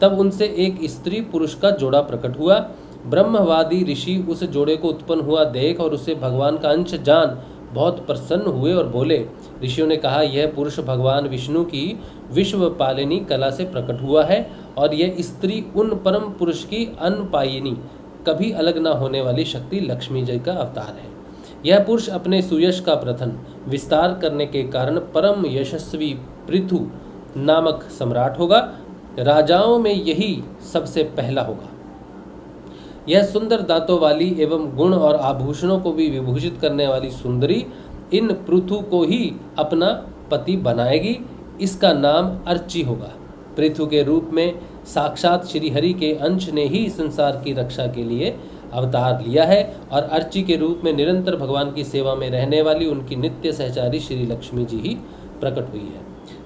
Speaker 1: तब उनसे एक स्त्री पुरुष का जोड़ा प्रकट हुआ। ब्रह्मवादी ऋषि उस जोड़े को उत्पन्न हुआ देख और उसे भगवान का अंश जान बहुत प्रसन्न हुए और बोले। ऋषियों ने कहा, यह पुरुष भगवान विष्णु की विश्व पालिनी कला से प्रकट हुआ है और यह स्त्री उन परम पुरुष की अनपायिनी, कभी अलग न होने वाली शक्ति लक्ष्मी जी का अवतार है। यह पुरुष अपने सुयश का प्रथम विस्तार करने के कारण परम यशस्वी पृथु नामक सम्राट होगा। राजाओं में यही सबसे पहला होगा। यह सुंदर दांतों वाली एवं गुण और आभूषणों को भी विभूषित करने वाली सुंदरी इन पृथु को ही अपना पति बनाएगी। इसका नाम अर्ची होगा। पृथु के रूप में साक्षात श्री हरि के अंश ने ही संसार की रक्षा के लिए अवतार लिया है और अर्ची के रूप में निरंतर भगवान की सेवा में रहने वाली उनकी नित्य सहचारी श्री लक्ष्मी जी ही प्रकट हुई है।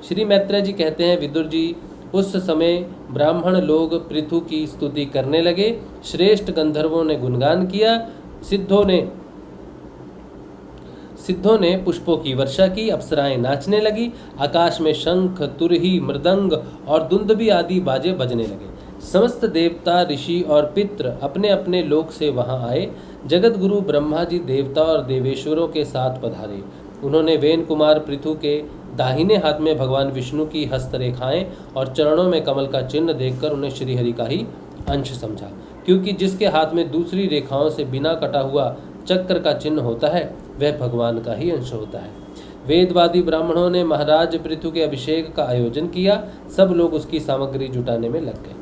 Speaker 1: श्री मैत्रेय जी कहते हैं, विदुर जी, उस समय ब्राह्मण लोग पृथु की स्तुति करने लगे। श्रेष्ठ गंधर्वों ने गुणगान किया। सिद्धों ने पुष्पों की वर्षा की। अप्सराएं नाचने लगी। आकाश में शंख, तुरही, मृदंग और दुंदुभी आदि बाजे बजने लगे। समस्त देवता, ऋषि और पितृ अपने अपने लोक से वहां आए। जगत गुरु ब्रह्मा जी देवता और देवेश्वरों के साथ पधारे। उन्होंने वेन कुमार पृथु के दाहिने हाथ में भगवान विष्णु की हस्तरेखाएं और चरणों में कमल का चिन्ह देखकर उन्हें श्रीहरि का ही अंश समझा, क्योंकि जिसके हाथ में दूसरी रेखाओं से बिना कटा हुआ चक्र का चिन्ह होता है वह भगवान का ही अंश होता है। वेदवादी ब्राह्मणों ने महाराज पृथु के अभिषेक का आयोजन किया। सब लोग उसकी सामग्री जुटाने में लग गए।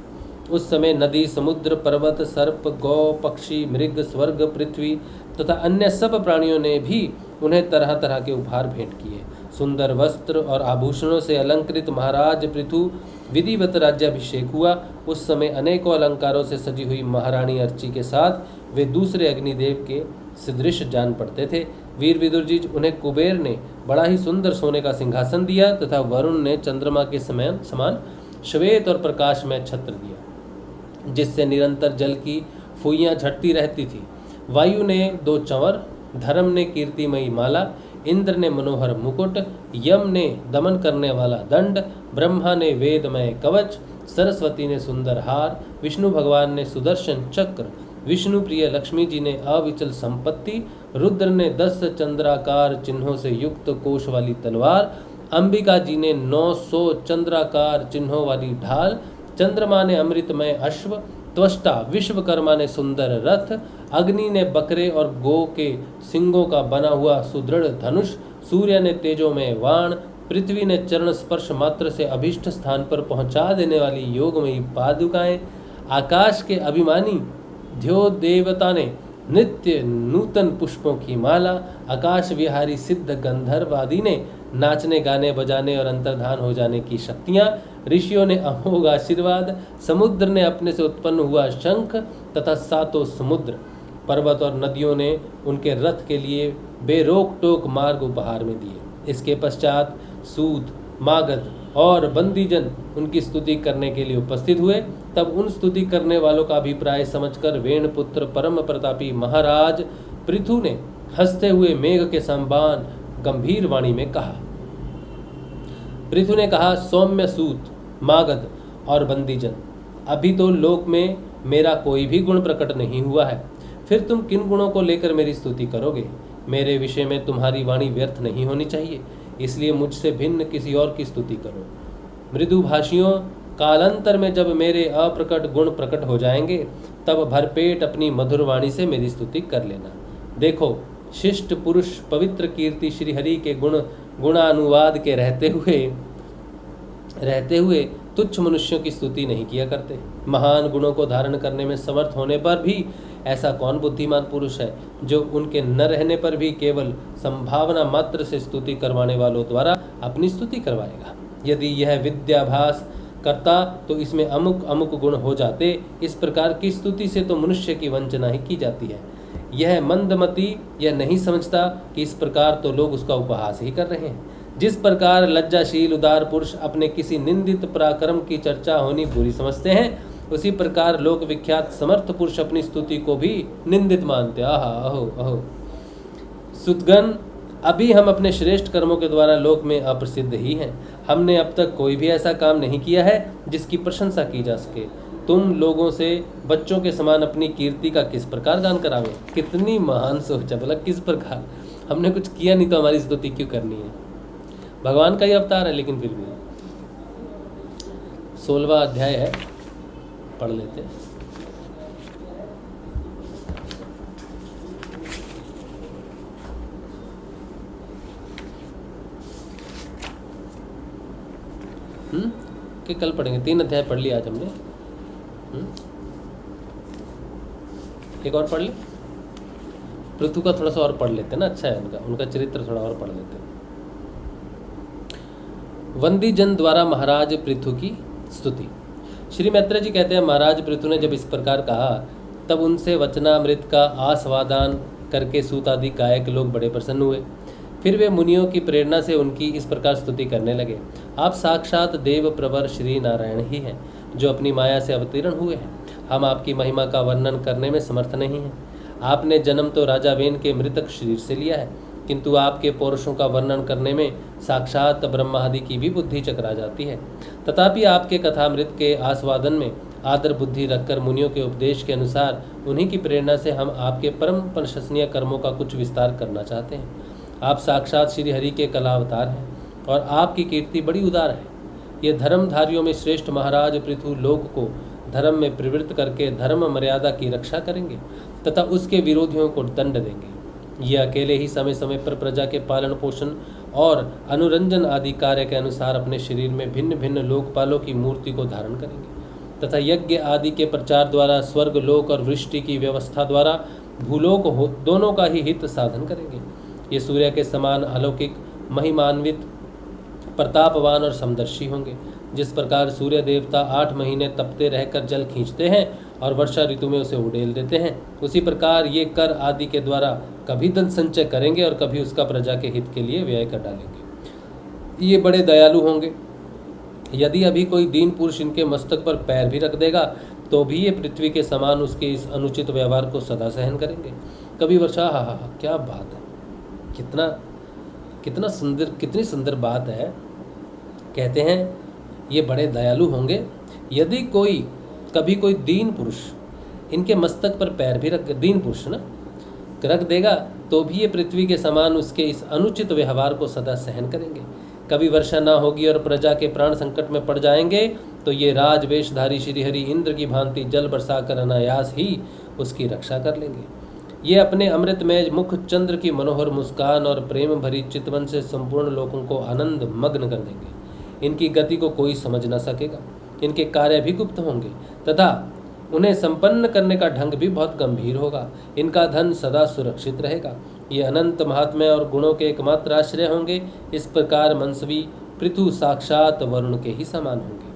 Speaker 1: उस समय नदी, समुद्र, पर्वत, सर्प, गौ, पक्षी, मृग, स्वर्ग, पृथ्वी तथा अन्य सब प्राणियों ने भी उन्हें तरह तरह के उपहार भेंट किए। सुंदर वस्त्र और आभूषणों से अलंकृत महाराज पृथु विधिवत राज्याभिषेक हुआ। उस समय अनेकों अलंकारों से सजी हुई महारानी अर्ची के साथ वे दूसरे अग्निदेव के सदृश जान पड़ते थे। वीर विदुर जी, उन्हें कुबेर ने बड़ा ही सुंदर सोने का सिंहासन दिया तथा वरुण ने चंद्रमा के समान श्वेत और प्रकाश में छत्र दिया, जिससे निरंतर जल की फुइयाँ झटती रहती थी। वायु ने 2 चंवर, धर्म ने कीर्तिमयी माला, इंद्र ने मनोहर मुकुट, यम ने दमन करने वाला दंड, ब्रह्मा ने वेदमय कवच, सरस्वती ने सुंदर हार, विष्णु भगवान ने सुदर्शन चक्र, विष्णु प्रिय लक्ष्मी जी ने अविचल संपत्ति, रुद्र ने 10 चंद्राकार चिन्हों से युक्त कोश वाली तलवार, अंबिका जी ने 900 चंद्राकार चिन्हों वाली ढाल, चंद्रमा ने अमृतमय अश्व, त्वष्टा विश्वकर्मा ने सुंदर रथ, अग्नि ने बकरे और गो के सिंगों का बना हुआ सुदृढ़ धनुष, सूर्य ने तेजोमय वाण, पृथ्वी ने चरण स्पर्श मात्र से अभीष्ट स्थान पर पहुंचा देने वाली योगमयी पादुकाएं, आकाश के अभिमानी ध्यो देवता ने नित्य नूतन पुष्पों की माला, आकाश विहारी सिद्ध गंधर्व आदि ने नाचने, गाने, बजाने और अंतर्धान हो जाने की शक्तियाँ, ऋषियों ने अमोघ आशीर्वाद, समुद्र ने अपने से उत्पन्न हुआ शंख तथा 7 समुद्र, पर्वत और नदियों ने उनके रथ के लिए बेरोक टोक मार्ग उपहार में दिए। इसके पश्चात सूत, मागध और बंदीजन उनकी स्तुति करने के लिए उपस्थित हुए। तब उन स्तुति करने वालों का अभिप्राय समझकर वेणपुत्र परम प्रतापी महाराज पृथु ने हंसते हुए मेघ के समान गंभीर वाणी में कहा। पृथु ने कहा, सौम्य सूत, मागध और बंदीजन, अभी तो लोक में मेरा कोई भी गुण प्रकट नहीं हुआ है, फिर तुम किन गुणों को लेकर मेरी स्तुति करोगे? मेरे विषय में तुम्हारी वाणी व्यर्थ नहीं होनी चाहिए, इसलिए मुझसे भिन्न किसी और की स्तुति करो। मृदुभाषियों, कालांतर में जब मेरे अप्रकट गुण प्रकट हो जाएंगे तब भरपेट अपनी मधुर वाणी से मेरी स्तुति कर लेना। देखो, शिष्ट पुरुष पवित्र कीर्ति श्री हरि के गुणानुवाद के रहते हुए तुच्छ मनुष्यों की स्तुति नहीं किया करते। महान गुणों को धारण करने में समर्थ होने पर भी ऐसा कौन बुद्धिमान पुरुष है जो उनके न रहने पर भी केवल संभावना मात्र से स्तुति करवाने वालों द्वारा अपनी स्तुति करवाएगा? यदि यह विद्याभास करता तो इसमें अमुक अमुक गुण हो जाते। इस प्रकार की स्तुति से तो मनुष्य की वंचना ही की जाती है। यह मंदमती यह नहीं समझता कि इस प्रकार तो लोग उसका उपहास ही कर रहे हैं। जिस प्रकार लज्जाशील उदार पुरुष अपने किसी निंदित पराक्रम की चर्चा होनी बुरी समझते हैं, उसी प्रकार लोक विख्यात समर्थ पुरुष अपनी स्तुति को भी निंदित मानते। आहा अहो अहो। सुतगण, अभी हम अपने श्रेष्ठ कर्मों के द्वारा लोक में अप्रसिद्ध ही हैं। हमने अब तक कोई भी ऐसा काम नहीं किया है जिसकी प्रशंसा की जा सके। तुम लोगों से बच्चों के समान अपनी कीर्ति का किस प्रकार गान करावें। कितनी महान सोच है, बोला किस प्रकार, हमने कुछ किया नहीं तो हमारी स्तुति क्यों करनी है। भगवान का ही अवतार है, लेकिन फिर भी 16वां अध्याय है, पढ़ लेते हैं। कि कल पढ़ेंगे, 3 अध्याय पढ़ लिया आज हमने। एक और पढ़ ले, पृथु का थोड़ा सा और पढ़ लेते हैं ना, अच्छा है उनका चरित्र थोड़ा और पढ़ लेते हैं। वंदी जन द्वारा महाराज पृथु की स्तुति। श्री मैत्रेय जी कहते हैं, महाराज पृथु ने जब इस प्रकार कहा तब उनसे वचनामृत का आस्वादन करके सूत आदि गायक लोग बड़े प्रसन्न हुए। फिर वे मुनियों की प्रेरणा से उनकी इस प्रकार स्तुति करने लगे। आप साक्षात देव प्रवर श्री नारायण ही हैं, जो अपनी माया से अवतीर्ण हुए हैं। हम आपकी महिमा का वर्णन करने में समर्थ नहीं हैं। आपने जन्म तो राजा वेन के मृतक शरीर से लिया है, किंतु आपके पौरुषों का वर्णन करने में साक्षात ब्रह्मादि की भी बुद्धि चकरा जाती है। तथापि आपके कथामृत के आस्वादन में आदर बुद्धि रखकर मुनियों के उपदेश के अनुसार उन्हीं की प्रेरणा से हम आपके परम प्रशंसनीय कर्मों का कुछ विस्तार करना चाहते हैं। आप साक्षात श्री हरि के कला अवतार हैं और आपकी कीर्ति बड़ी उदार है। ये धर्मधारियों में श्रेष्ठ महाराज पृथु लोक को धर्म में प्रवृत्त करके धर्म मर्यादा की रक्षा करेंगे तथा उसके विरोधियों को दंड देंगे। ये अकेले ही समय समय पर प्रजा के पालन पोषण और अनुरंजन आदि कार्य के अनुसार अपने शरीर में भिन्न भिन्न लोकपालों की मूर्ति को धारण करेंगे तथा यज्ञ आदि के प्रचार द्वारा स्वर्ग लोक और वृष्टि की व्यवस्था द्वारा भूलोक दोनों का ही हित साधन करेंगे। ये सूर्य के समान अलौकिक महिमान्वित प्रतापवान और समदर्शी होंगे। जिस प्रकार सूर्य देवता 8 महीने तपते रहकर जल खींचते हैं और वर्षा ऋतु में उसे उड़ेल देते हैं, उसी प्रकार ये कर आदि के द्वारा कभी धन संचय करेंगे और कभी उसका प्रजा के हित के लिए व्यय कर डालेंगे। ये बड़े दयालु होंगे। यदि अभी कोई दीन पुरुष इनके मस्तक पर पैर भी रख देगा तो भी ये पृथ्वी के समान उसके इस अनुचित व्यवहार को सदा सहन करेंगे। कभी वर्षा, हा, क्या बात है, कितना सुंदर, कितनी सुंदर बात है। कहते हैं ये बड़े दयालु होंगे। यदि कभी कोई दीन पुरुष इनके मस्तक पर पैर भी रख देगा तो भी ये पृथ्वी के समान उसके इस अनुचित व्यवहार को सदा सहन करेंगे। कभी वर्षा ना होगी और प्रजा के प्राण संकट में पड़ जाएंगे तो ये राजवेशधारी श्री हरि इंद्र की भांति जल बरसाकर अनायास ही उसकी रक्षा कर लेंगे। ये अपने अमृतमय मुख चंद्र की मनोहर मुस्कान और प्रेम भरी चितवन से संपूर्ण लोगों को आनंद मग्न कर देंगे। इनकी गति को कोई समझ न सकेगा। इनके कार्य भी गुप्त होंगे तथा उन्हें संपन्न करने का ढंग भी बहुत गंभीर होगा। इनका धन सदा सुरक्षित रहेगा। ये अनंत महात्म्य और गुणों के एकमात्र आश्रय होंगे। इस प्रकार मनस्वी पृथु साक्षात वरुण के ही समान होंगे।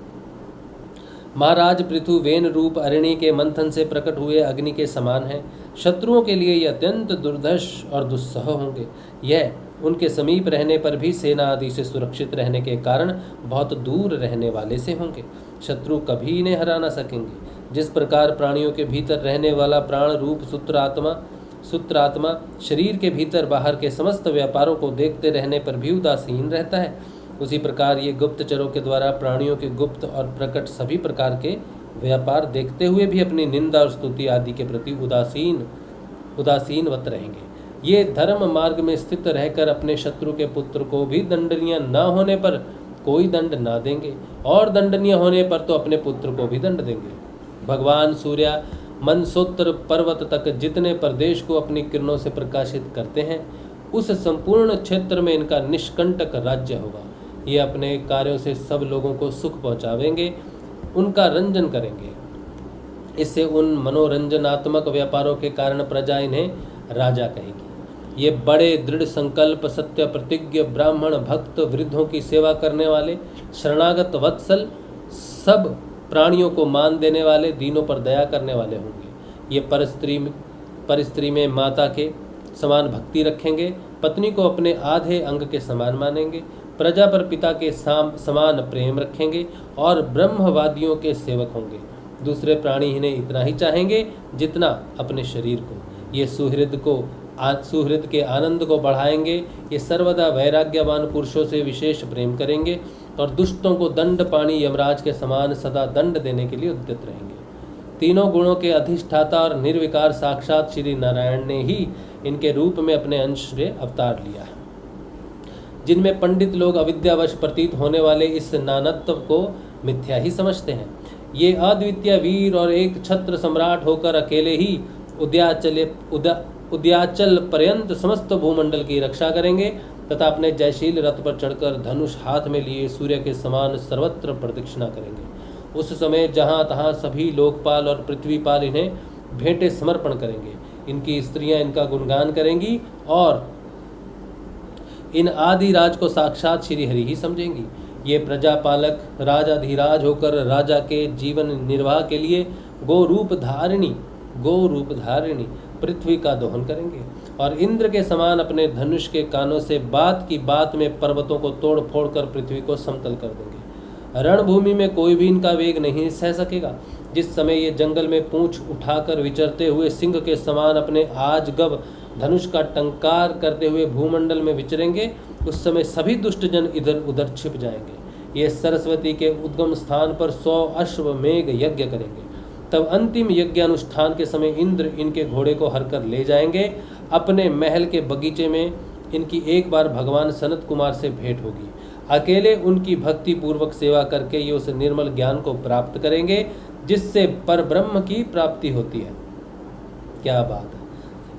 Speaker 1: महाराज पृथु वेन रूप अरिणी के मंथन से प्रकट हुए अग्नि के समान है। शत्रुओं के लिए ये अत्यंत दुर्धर्ष और दुस्सह होंगे। यह उनके समीप रहने पर भी सेना आदि से सुरक्षित रहने के कारण बहुत दूर रहने वाले से होंगे। शत्रु कभी इन्हें हरा न सकेंगे। जिस प्रकार प्राणियों के भीतर रहने वाला प्राण रूप सूत्रात्मा शरीर के भीतर बाहर के समस्त व्यापारों को देखते रहने पर भी उदासीन रहता है, उसी प्रकार ये गुप्तचरों के द्वारा प्राणियों के गुप्त और प्रकट सभी प्रकार के व्यापार देखते हुए भी अपनी निंदा और स्तुति आदि के प्रति उदासीनवत रहेंगे। ये धर्म मार्ग में स्थित रहकर अपने शत्रु के पुत्र को भी दंडनीय न होने पर कोई दंड न देंगे और दंडनीय होने पर तो अपने पुत्र को भी दंड देंगे। भगवान सूर्य मनसोत्तर पर्वत तक जितने प्रदेश को अपनी किरणों से प्रकाशित करते हैं, उस संपूर्ण क्षेत्र में इनका निष्कंटक राज्य होगा। ये अपने कार्यों से सब लोगों को सुख पहुंचावेंगे, उनका रंजन करेंगे। इससे उन मनोरंजनात्मक व्यापारों के कारण प्रजा इन्हें राजा कहेगी। ये बड़े दृढ़ संकल्प, सत्य प्रतिज्ञ, ब्राह्मण, भक्त, वृद्धों की सेवा करने वाले, शरणागत वत्सल, सब प्राणियों को मान देने वाले, दीनों पर दया करने वाले होंगे। ये परस्त्री में माता के समान भक्ति रखेंगे, पत्नी को अपने आधे अंग के समान मानेंगे, प्रजा पर पिता के समान प्रेम रखेंगे और ब्रह्मवादियों के सेवक होंगे। दूसरे प्राणी इन्हें इतना ही चाहेंगे जितना अपने शरीर को। ये सुहृद के आनंद को बढ़ाएंगे। ये सर्वदा वैराग्यवान पुरुषों से विशेष प्रेम करेंगे और दुष्टों को दंड पानी यमराज के समान सदा दंड देने के लिए उद्यत रहेंगे। तीनों गुणों के अधिष्ठाता और निर्विकार साक्षात श्री नारायण ने ही इनके रूप में अपने अंश से अवतार लिया है। जिनमें पंडित लोग अविद्यावश प्रतीत होने वाले इस नानत्व को मिथ्या ही समझते हैं। ये अद्वितीय वीर और एक छत्र सम्राट होकर अकेले ही उद्याचल पर्यंत समस्त भूमंडल की रक्षा करेंगे तथा अपने जयशील रथ पर चढ़कर धनुष हाथ में लिए सूर्य के समान सर्वत्र प्रदक्षिणा करेंगे। उस समय जहाँ तहाँ सभी लोकपाल और पृथ्वीपाल इन्हें भेंटे समर्पण करेंगे। इनकी स्त्रियां इनका गुणगान करेंगी और इन आदि राज को साक्षात श्री हरि ही समझेंगी। ये प्रजापालक राजाधिराज होकर राजा के जीवन निर्वाह के लिए गोरूप धारिणी पृथ्वी का दोहन करेंगे और इंद्र के समान अपने धनुष के कानों से बात की बात में पर्वतों को तोड़ फोड़ कर पृथ्वी को समतल कर देंगे। रणभूमि में कोई भी इनका वेग नहीं सह सकेगा। जिस समय ये जंगल में पूंछ उठाकर विचरते हुए सिंह के समान अपने आजगब धनुष का टंकार करते हुए भूमंडल में विचरेंगे, उस समय सभी दुष्टजन इधर उधर छिप जाएंगे। ये सरस्वती के उद्गम स्थान पर 100 अश्वमेघ यज्ञ करेंगे। तब अंतिम यज्ञ अनुष्ठान के समय इंद्र इनके घोड़े को हरकर ले जाएंगे। अपने महल के बगीचे में इनकी एक बार भगवान सनत कुमार से भेंट होगी। अकेले उनकी भक्ति पूर्वक सेवा करके ये उस निर्मल ज्ञान को प्राप्त करेंगे जिससे परब्रह्म की प्राप्ति होती है। क्या बात है।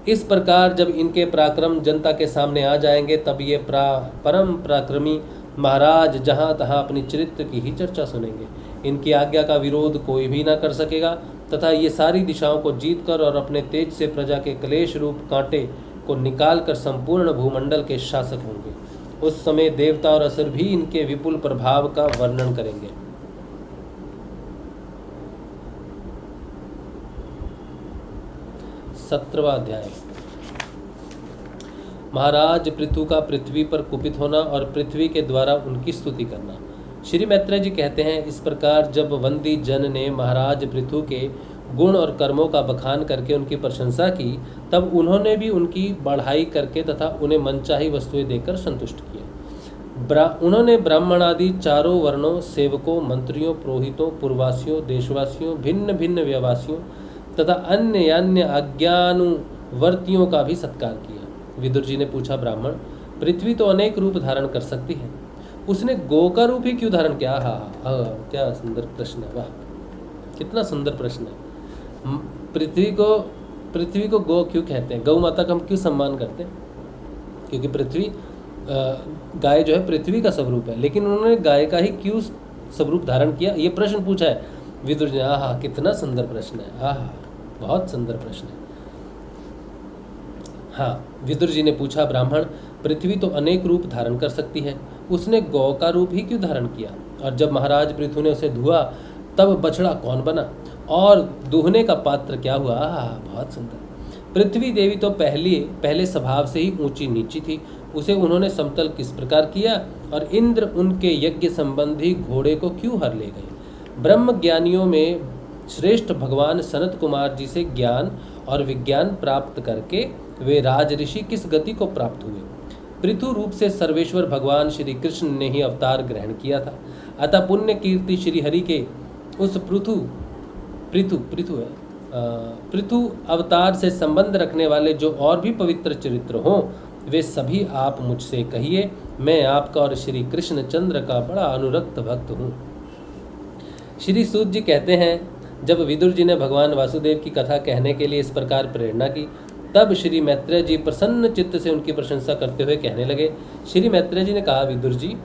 Speaker 1: इस प्रकार जब इनके पराक्रम जनता के सामने आ जाएंगे तब ये परम पराक्रमी महाराज जहाँ तहाँ अपनी चरित्र की ही चर्चा सुनेंगे। इनकी आज्ञा का विरोध कोई भी ना कर सकेगा तथा ये सारी दिशाओं को जीतकर और अपने तेज से प्रजा के क्लेश रूप कांटे को निकालकर संपूर्ण भूमंडल के शासक होंगे। उस समय देवता और असुर भी इनके विपुल प्रभाव का वर्णन करेंगे। 17वां अध्याय। महाराज पृथु का पृथ्वी पर कुपित होना और पृथ्वी के द्वारा उनकी स्तुति करना। श्री मैत्रेय जी कहते हैं, इस प्रकार जब वंदी जन ने महाराज पृथु के गुण और कर्मों का बखान करके उनकी प्रशंसा की, तब उन्होंने भी उनकी बढ़ाई करके तथा उन्हें मनचाही वस्तुएं देकर संतुष्ट किया। उन्होंने ब्राह्मण आदि चारों वर्णों, सेवकों, मंत्रियों, पुरोहितों, पूर्ववासियों, देशवासियों, भिन्न भिन्न व्यवसायियों तथा अन्य अज्ञानुवर्तियों का भी सत्कार किया। विदुर जी ने पूछा, ब्राह्मण, पृथ्वी तो अनेक रूप धारण कर सकती है, उसने गौ का रूप ही क्यों धारण किया? क्या सुंदर प्रश्न है, वाह कितना सुंदर प्रश्न है। पृथ्वी को गौ क्यों कहते हैं? गौ माता का हम क्यों सम्मान करते हैं? क्योंकि पृथ्वी गाय जो है पृथ्वी का स्वरूप है, लेकिन उन्होंने गाय का ही क्यों स्वरूप धारण किया, ये प्रश्न पूछा है विदुर जी ने। कितना सुंदर प्रश्न है, बहुत सुंदर प्रश्न है। विदुर जी ने पूछा, ब्राह्मण, पृथ्वी तो अनेक रूप धारण कर सकती है, उसने गौ का रूप ही क्यों धारण किया? और जब महाराज पृथु ने उसे धुआ तब बछड़ा कौन बना और दुहने का पात्र क्या हुआ? बहुत सुंदर। पृथ्वी देवी तो पहले स्वभाव से ही ऊंची नीची थी, उसे उन्होंने समतल किस प्रकार किया और इंद्र उनके यज्ञ संबंधी घोड़े को क्यों हर ले गए? ब्रह्म ज्ञानियों में श्रेष्ठ भगवान सनत कुमार जी से ज्ञान और विज्ञान प्राप्त करके वे राज ऋषि किस गति को प्राप्त हुए? पृथु रूप से सर्वेश्वर भगवान श्री कृष्ण ने ही अवतार ग्रहण किया था। अतः पुण्य कीर्ति श्री हरि के उस पृथु अवतार से संबंध रखने वाले जो और भी पवित्र चरित्र हों, वे सभी आप मुझसे कहिए। मैं आपका और श्री कृष्ण चंद्र का बड़ा अनुरक्त भक्त हूँ। श्री सूत जी कहते हैं, जब विदुर जी ने भगवान वासुदेव की कथा कहने के लिए इस प्रकार प्रेरणा की, तब श्री मैत्रेय जी प्रसन्न चित्त से उनकी प्रशंसा करते हुए कहने लगे। श्री मैत्रेय जी ने कहा, विदुर जी,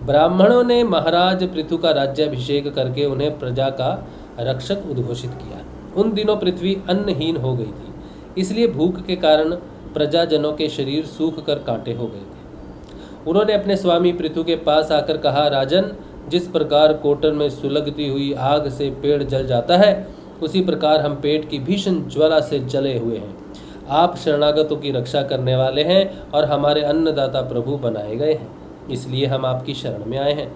Speaker 1: ब्राह्मणों ने महाराज पृथु का राज्याभिषेक करके उन्हें प्रजा का रक्षक उद्घोषित किया। उन दिनों पृथ्वी अन्नहीन हो गई थी, इसलिए भूख के कारण प्रजाजनों के शरीर सूख कर कांटे हो गए थे। उन्होंने अपने स्वामी पृथु के पास आकर कहा, राजन, जिस प्रकार कोटर में सुलगती हुई आग से पेड़ जल जाता है, उसी प्रकार हम पेट की भीषण ज्वाला से जले हुए हैं। आप शरणागतों की रक्षा करने वाले हैं और हमारे अन्नदाता प्रभु बनाए गए हैं, इसलिए हम आपकी शरण में आए हैं।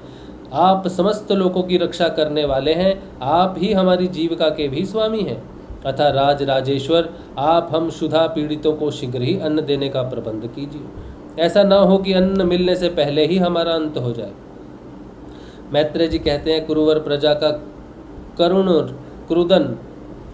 Speaker 1: आप समस्त लोगों की रक्षा करने वाले हैं, आप ही हमारी जीविका के भी स्वामी हैं। अतः राज राजेश्वर, आप हम क्षुधा पीड़ितों को शीघ्र ही अन्न देने का प्रबंध कीजिए। ऐसा न हो कि अन्न मिलने से पहले ही हमारा अंत हो जाए। मैत्रेय जी कहते हैं, कुरुवर प्रजा का करुण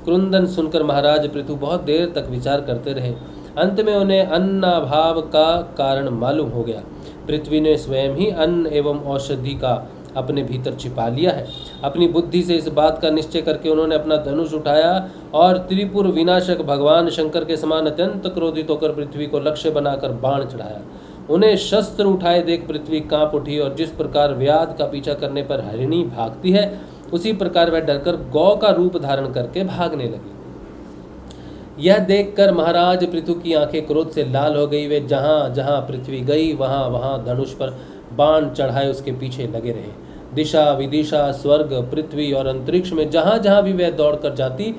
Speaker 1: क्रुंदन सुनकर महाराज पृथु बहुत देर तक विचार करते रहे। अंत में उन्हें अन्नाभाव का कारण मालूम हो गया। पृथ्वी ने स्वयं ही अन्न एवं औषधि का अपने भीतर छिपा लिया है। अपनी बुद्धि से इस बात का निश्चय करके उन्होंने अपना धनुष उठाया और त्रिपुर विनाशक भगवान शंकर के समान अत्यंत क्रोधित होकर पृथ्वी को लक्ष्य बनाकर बाण चढ़ाया। उन्हें शस्त्र उठाए देख पृथ्वी कांप उठी और जिस प्रकार व्याध का पीछा करने पर हरिणी भागती है, उसी प्रकार वह डरकर गौ का रूप धारण करके भागने लगी। यह देखकर महाराज पृथु की आंखें क्रोध से लाल हो गई। वे जहां जहां पृथ्वी गई वहां वहां धनुष पर बाण चढ़ाए उसके पीछे लगे रहे। दिशा विदिशा, स्वर्ग, पृथ्वी और अंतरिक्ष में जहां जहां भी वह दौड़ कर जाती,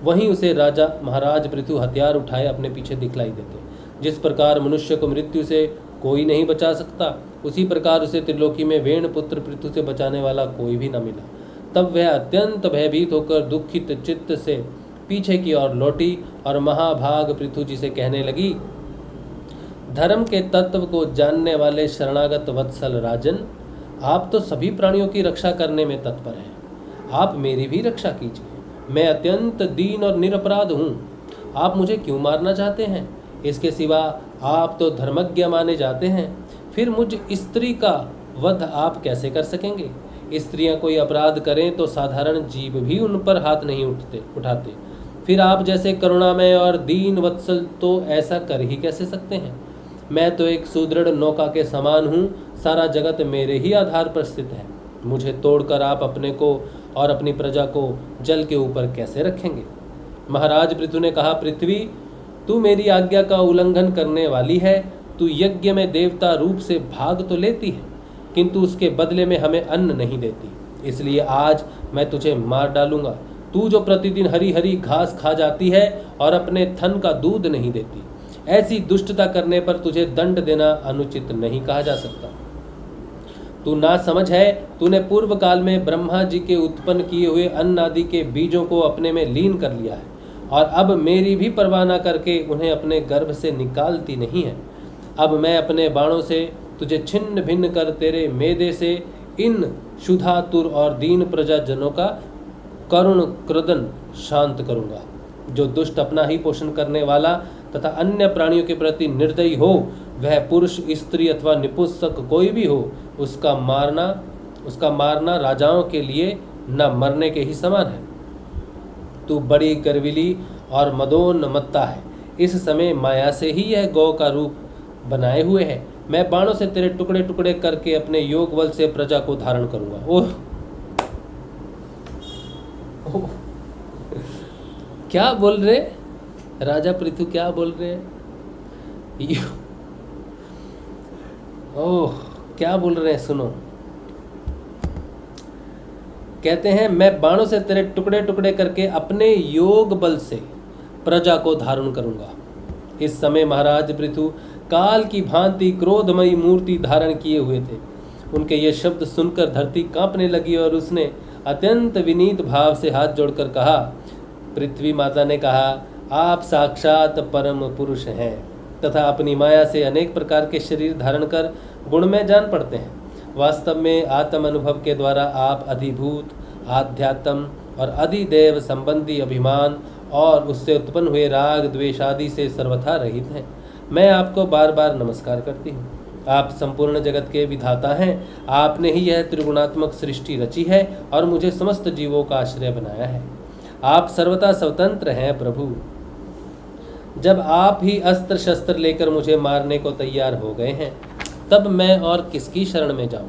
Speaker 1: वहीं उसे राजा महाराज पृथु हथियार उठाए अपने पीछे दिखलाई देते। जिस प्रकार मनुष्य को मृत्यु से कोई नहीं बचा सकता, उसी प्रकार उसे त्रिलोकी में वेण पुत्र पृथु से बचाने वाला कोई भी न मिला। तब वह अत्यंत भयभीत होकर दुखित चित्त से पीछे की ओर लौटी और महाभाग पृथु जी से कहने लगी, धर्म के तत्व को जानने वाले शरणागत वत्सल राजन, आप तो सभी प्राणियों की रक्षा करने में तत्पर हैं। आप मेरी भी रक्षा कीजिए। मैं अत्यंत दीन और निरपराध हूँ। आप मुझे क्यों मारना चाहते हैं? इसके सिवा आप तो धर्मज्ञ माने जाते हैं। फिर मुझ स्त्री का वध आप कैसे कर सकेंगे? स्त्रियां कोई अपराध करें तो साधारण जीव भी उन पर हाथ नहीं उठाते। फिर आप जैसे करुणामय और दीन वत्सल तो ऐसा कर ही कैसे सकते हैं? मैं तो एक सुदृढ़ नौका के समान हूँ। सारा जगत मेरे ही आधार पर स्थित है। मुझे तोड़कर आप अपने को और अपनी प्रजा को जल के ऊपर कैसे रखेंगे? महाराज पृथु ने कहा, पृथ्वी, तू मेरी आज्ञा का उल्लंघन करने वाली है। तू यज्ञ में देवता रूप से भाग तो लेती है, किंतु उसके बदले में हमें अन्न नहीं देती। इसलिए आज मैं तुझे मार डालूंगा। तू जो प्रतिदिन हरी हरी घास खा जाती है और अपने थन का दूध नहीं देती, ऐसी दुष्टता करने पर तुझे दंड देना अनुचित नहीं कहा जा सकता। तू ना समझ है, तूने पूर्व काल में ब्रह्मा जी के उत्पन्न किए हुए अन्न आदि के बीजों को अपने में लीन कर लिया है और अब मेरी भी परवाह न करके उन्हें अपने गर्भ से निकालती नहीं है। अब मैं अपने बाणों से तुझे छिन्न भिन्न कर तेरे मेदे से इन क्षुधातुर और दीन प्रजाजनों का करुण क्रोधन शांत करूंगा। जो दुष्ट अपना ही पोषण करने वाला तथा अन्य प्राणियों के प्रति निर्दयी हो, वह पुरुष, स्त्री अथवा निपुंसक कोई भी हो, उसका मारना राजाओं के लिए न मरने के ही समान है। तू बड़ी गर्विली और मदोन्मत्ता है। इस समय माया से ही यह गौ का रूप बनाए हुए है। मैं बाणों से तेरे टुकड़े टुकड़े करके अपने योग बल से प्रजा को धारण करूंगा। ओह, क्या बोल रहे राजा पृथु, क्या बोल रहे हैं? ओह, क्या बोल रहे हैं, सुनो। कहते हैं, मैं बाणों से तेरे टुकड़े टुकड़े करके अपने योग बल से प्रजा को धारण करूंगा। इस समय महाराज पृथु काल की भांति क्रोधमयी मूर्ति धारण किए हुए थे। उनके ये शब्द सुनकर धरती कांपने लगी और उसने अत्यंत विनीत भाव से हाथ जोड़कर कहा। पृथ्वी माता ने कहा, आप साक्षात परम पुरुष हैं तथा अपनी माया से अनेक प्रकार के शरीर धारण कर गुणमय जान पड़ते हैं। वास्तव में आत्म अनुभव के द्वारा आप अधिभूत, आध्यात्म और अधिदेव संबंधी अभिमान और उससे उत्पन्न हुए राग द्वेष आदि से सर्वथा रहित हैं। मैं आपको बार बार नमस्कार करती हूँ। आप संपूर्ण जगत के विधाता हैं। आपने ही यह त्रिगुणात्मक सृष्टि रची है और मुझे समस्त जीवों का आश्रय बनाया है। आप सर्वथा स्वतंत्र हैं प्रभु। जब आप ही अस्त्र शस्त्र लेकर मुझे मारने को तैयार हो गए हैं, तब मैं और किसकी शरण में जाऊं?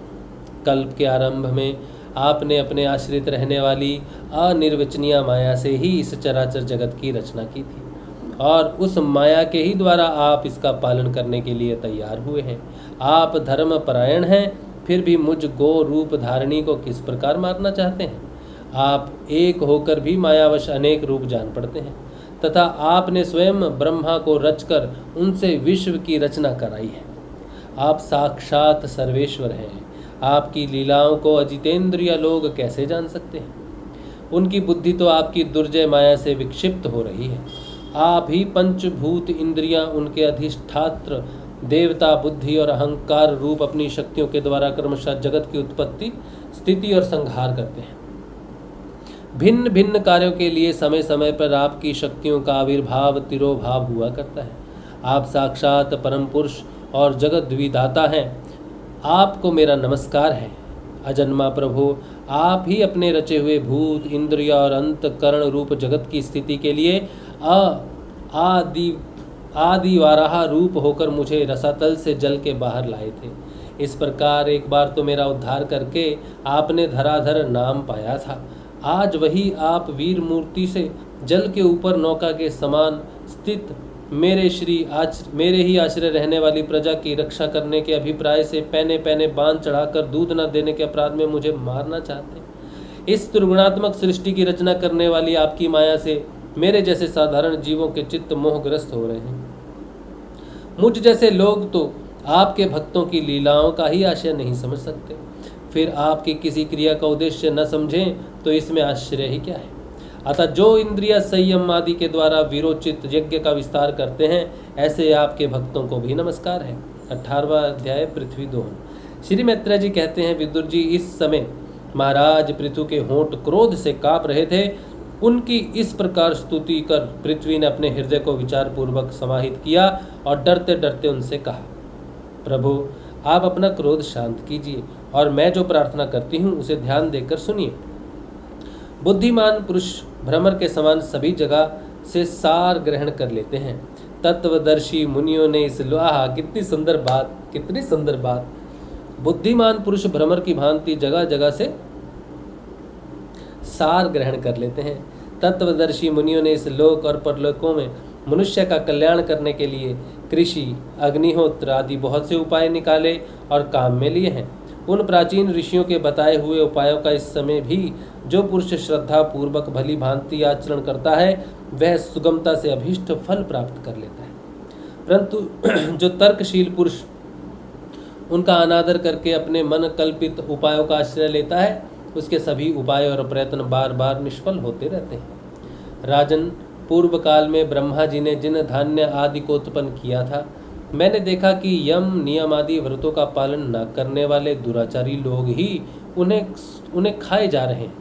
Speaker 1: कल्प के आरंभ में आपने अपने आश्रित रहने वाली अनिर्वचनीय माया से ही इस चराचर जगत की रचना की थी और उस माया के ही द्वारा आप इसका पालन करने के लिए तैयार हुए हैं। आप धर्म परायण हैं, फिर भी मुझ गो रूप धारिणी को किस प्रकार मारना चाहते हैं? आप एक होकर भी मायावश अनेक रूप जान पड़ते हैं, तथा आपने स्वयं ब्रह्मा को रचकर उनसे विश्व की रचना कराई है। आप साक्षात सर्वेश्वर हैं। आपकी लीलाओं को अजितेंद्रिय लोग कैसे जान सकते हैं? उनकी बुद्धि तो आपकी दुर्जय माया से विक्षिप्त हो रही है। आप ही पंचभूत इंद्रियां, उनके अधिष्ठात्र देवता, बुद्धि और अहंकार रूप अपनी शक्तियों के द्वारा क्रमशः जगत की उत्पत्ति, स्थिति और संहार करते हैं। भिन्न भिन्न कार्यों के लिए समय समय पर आपकी शक्तियों का आविर्भाव तिरोभाव हुआ करता है। आप साक्षात परम पुरुष और जगत विधाता हैं। आपको मेरा नमस्कार है। अजन्मा प्रभु, आप ही अपने रचे हुए भूत, इंद्रिय और अंतकरण रूप जगत की स्थिति के लिए आदि वाराह रूप होकर मुझे रसातल से जल के बाहर लाए थे। इस प्रकार एक बार तो मेरा उद्धार करके आपने धराधर नाम पाया था। आज वही आप वीर मूर्ति से जल के ऊपर नौका के समान स्थित मेरे ही आश्रय रहने वाली प्रजा की रक्षा करने के अभिप्राय से पैने पैने बांध चढ़ाकर दूध न देने के अपराध में मुझे मारना चाहते हैं। इस त्रिगुणात्मक सृष्टि की रचना करने वाली आपकी माया से मेरे जैसे साधारण जीवों के चित्त मोहग्रस्त हो रहे हैं। मुझ जैसे लोग तो आपके भक्तों की लीलाओं का ही आशय नहीं समझ सकते। फिर आपकी किसी क्रिया का उद्देश्य न समझें तो इसमें आश्चर्य ही क्या है। अतः जो इंद्रिया संयम आदि के द्वारा विरोचित यज्ञ का विस्तार करते हैं, ऐसे आपके भक्तों को भी नमस्कार है। 18वां अध्याय पृथ्वी दोहन। श्री मैत्रेय जी कहते हैं, विदुर जी, इस समय महाराज पृथु के होंठ क्रोध से कांप रहे थे। उनकी इस प्रकार स्तुति कर पृथ्वी ने अपने हृदय को विचार पूर्वक समाहित किया और डरते डरते उनसे कहा, प्रभु, आप अपना क्रोध शांत कीजिए और मैं जो प्रार्थना करती हूँ उसे ध्यान देकर सुनिए। बुद्धिमान पुरुष भ्रमर के समान सभी जगह से सार ग्रहण कर लेते हैं। तत्वदर्शी मुनियों ने इस कितनी सुंदर बात। बुद्धिमान पुरुष भ्रमर की भांति जगह जगह से सार ग्रहण कर लेते हैं। तत्वदर्शी मुनियों ने इस लोक और परलोकों में मनुष्य का कल्याण करने के लिए कृषि, अग्निहोत्र आदि बहुत से उपाय निकाले और काम में लिए हैं। उन प्राचीन ऋषियों के बताए हुए उपायों का इस समय भी जो पुरुष श्रद्धा पूर्वक भली भांति आचरण करता है, वह सुगमता से अभीष्ट फल प्राप्त कर लेता है। परंतु जो तर्कशील पुरुष उनका अनादर करके अपने मन कल्पित उपायों का आश्रय लेता है, उसके सभी उपाय और प्रयत्न बार बार निष्फल होते रहते हैं। राजन, पूर्व काल में ब्रह्मा जी ने जिन धान्य आदि को उत्पन्न किया था, मैंने देखा कि यम नियम आदि व्रतों का पालन न करने वाले दुराचारी लोग ही उन्हें खाए जा रहे हैं।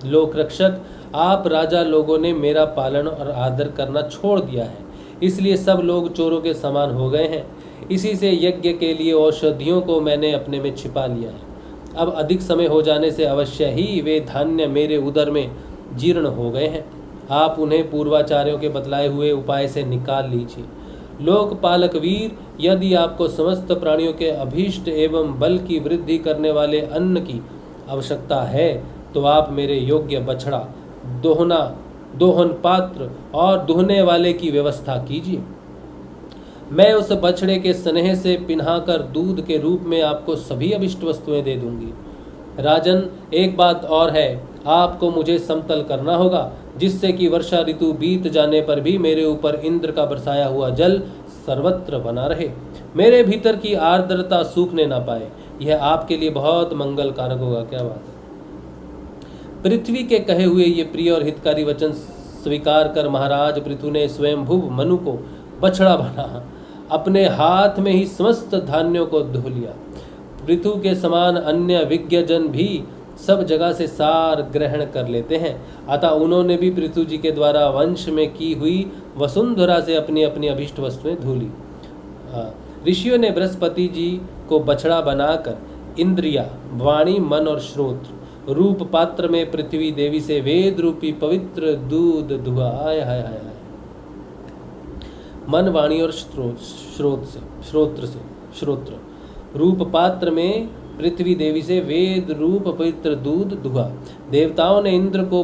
Speaker 1: लोक रक्षक, आप राजा लोगों ने मेरा पालन और आदर करना छोड़ दिया है, इसलिए सब लोग चोरों के समान हो गए हैं। इसी से यज्ञ के लिए औषधियों को मैंने अपने में छिपा लिया है। अब अधिक समय हो जाने से अवश्य ही वे धान्य मेरे उदर में जीर्ण हो गए हैं। आप उन्हें पूर्वाचार्यों के बतलाए हुए उपाय से निकाल लीजिए। लोकपालक वीर, यदि आपको समस्त प्राणियों के अभीष्ट एवं बल की वृद्धि करने वाले अन्न की आवश्यकता है, तो आप मेरे योग्य बछड़ा, दोहन पात्र और दुहने वाले की व्यवस्था कीजिए। मैं उस बछड़े के स्नेह से पिन्हाकर दूध के रूप में आपको सभी अभिष्ट वस्तुएं दे दूंगी। राजन, एक बात और है, आपको मुझे समतल करना होगा, जिससे कि वर्षा ऋतु बीत जाने पर भी मेरे ऊपर इंद्र का बरसाया हुआ जल सर्वत्र बना रहे, मेरे भीतर की आर्द्रता सूखने ना पाए। यह आपके लिए बहुत मंगल कारक होगा। क्या बात है। पृथ्वी के कहे हुए ये प्रिय और हितकारी वचन स्वीकार कर महाराज पृथु ने स्वयंभुव मनु को बछड़ा बना अपने हाथ में ही समस्त धान्यों को धो लिया। पृथु के समान अन्य विज्ञजन भी सब जगह से सार ग्रहण कर लेते हैं, अतः उन्होंने भी पृथु जी के द्वारा वंश में की हुई वसुंधरा से अपनी अपनी अभिष्ट वस्तुएं धो ली। ऋषियों ने बृहस्पति जी को बछड़ा बनाकर इंद्रिया, वाणी, मन और श्रोत्र रूप पात्र में पृथ्वी देवी से वेद रूपी पवित्र दूध दुआ। हाय मन, वाणी और श्रोत्र रूप पात्र में पृथ्वी देवी से वेद रूप पवित्र दूध दुआ। देवताओं ने इंद्र को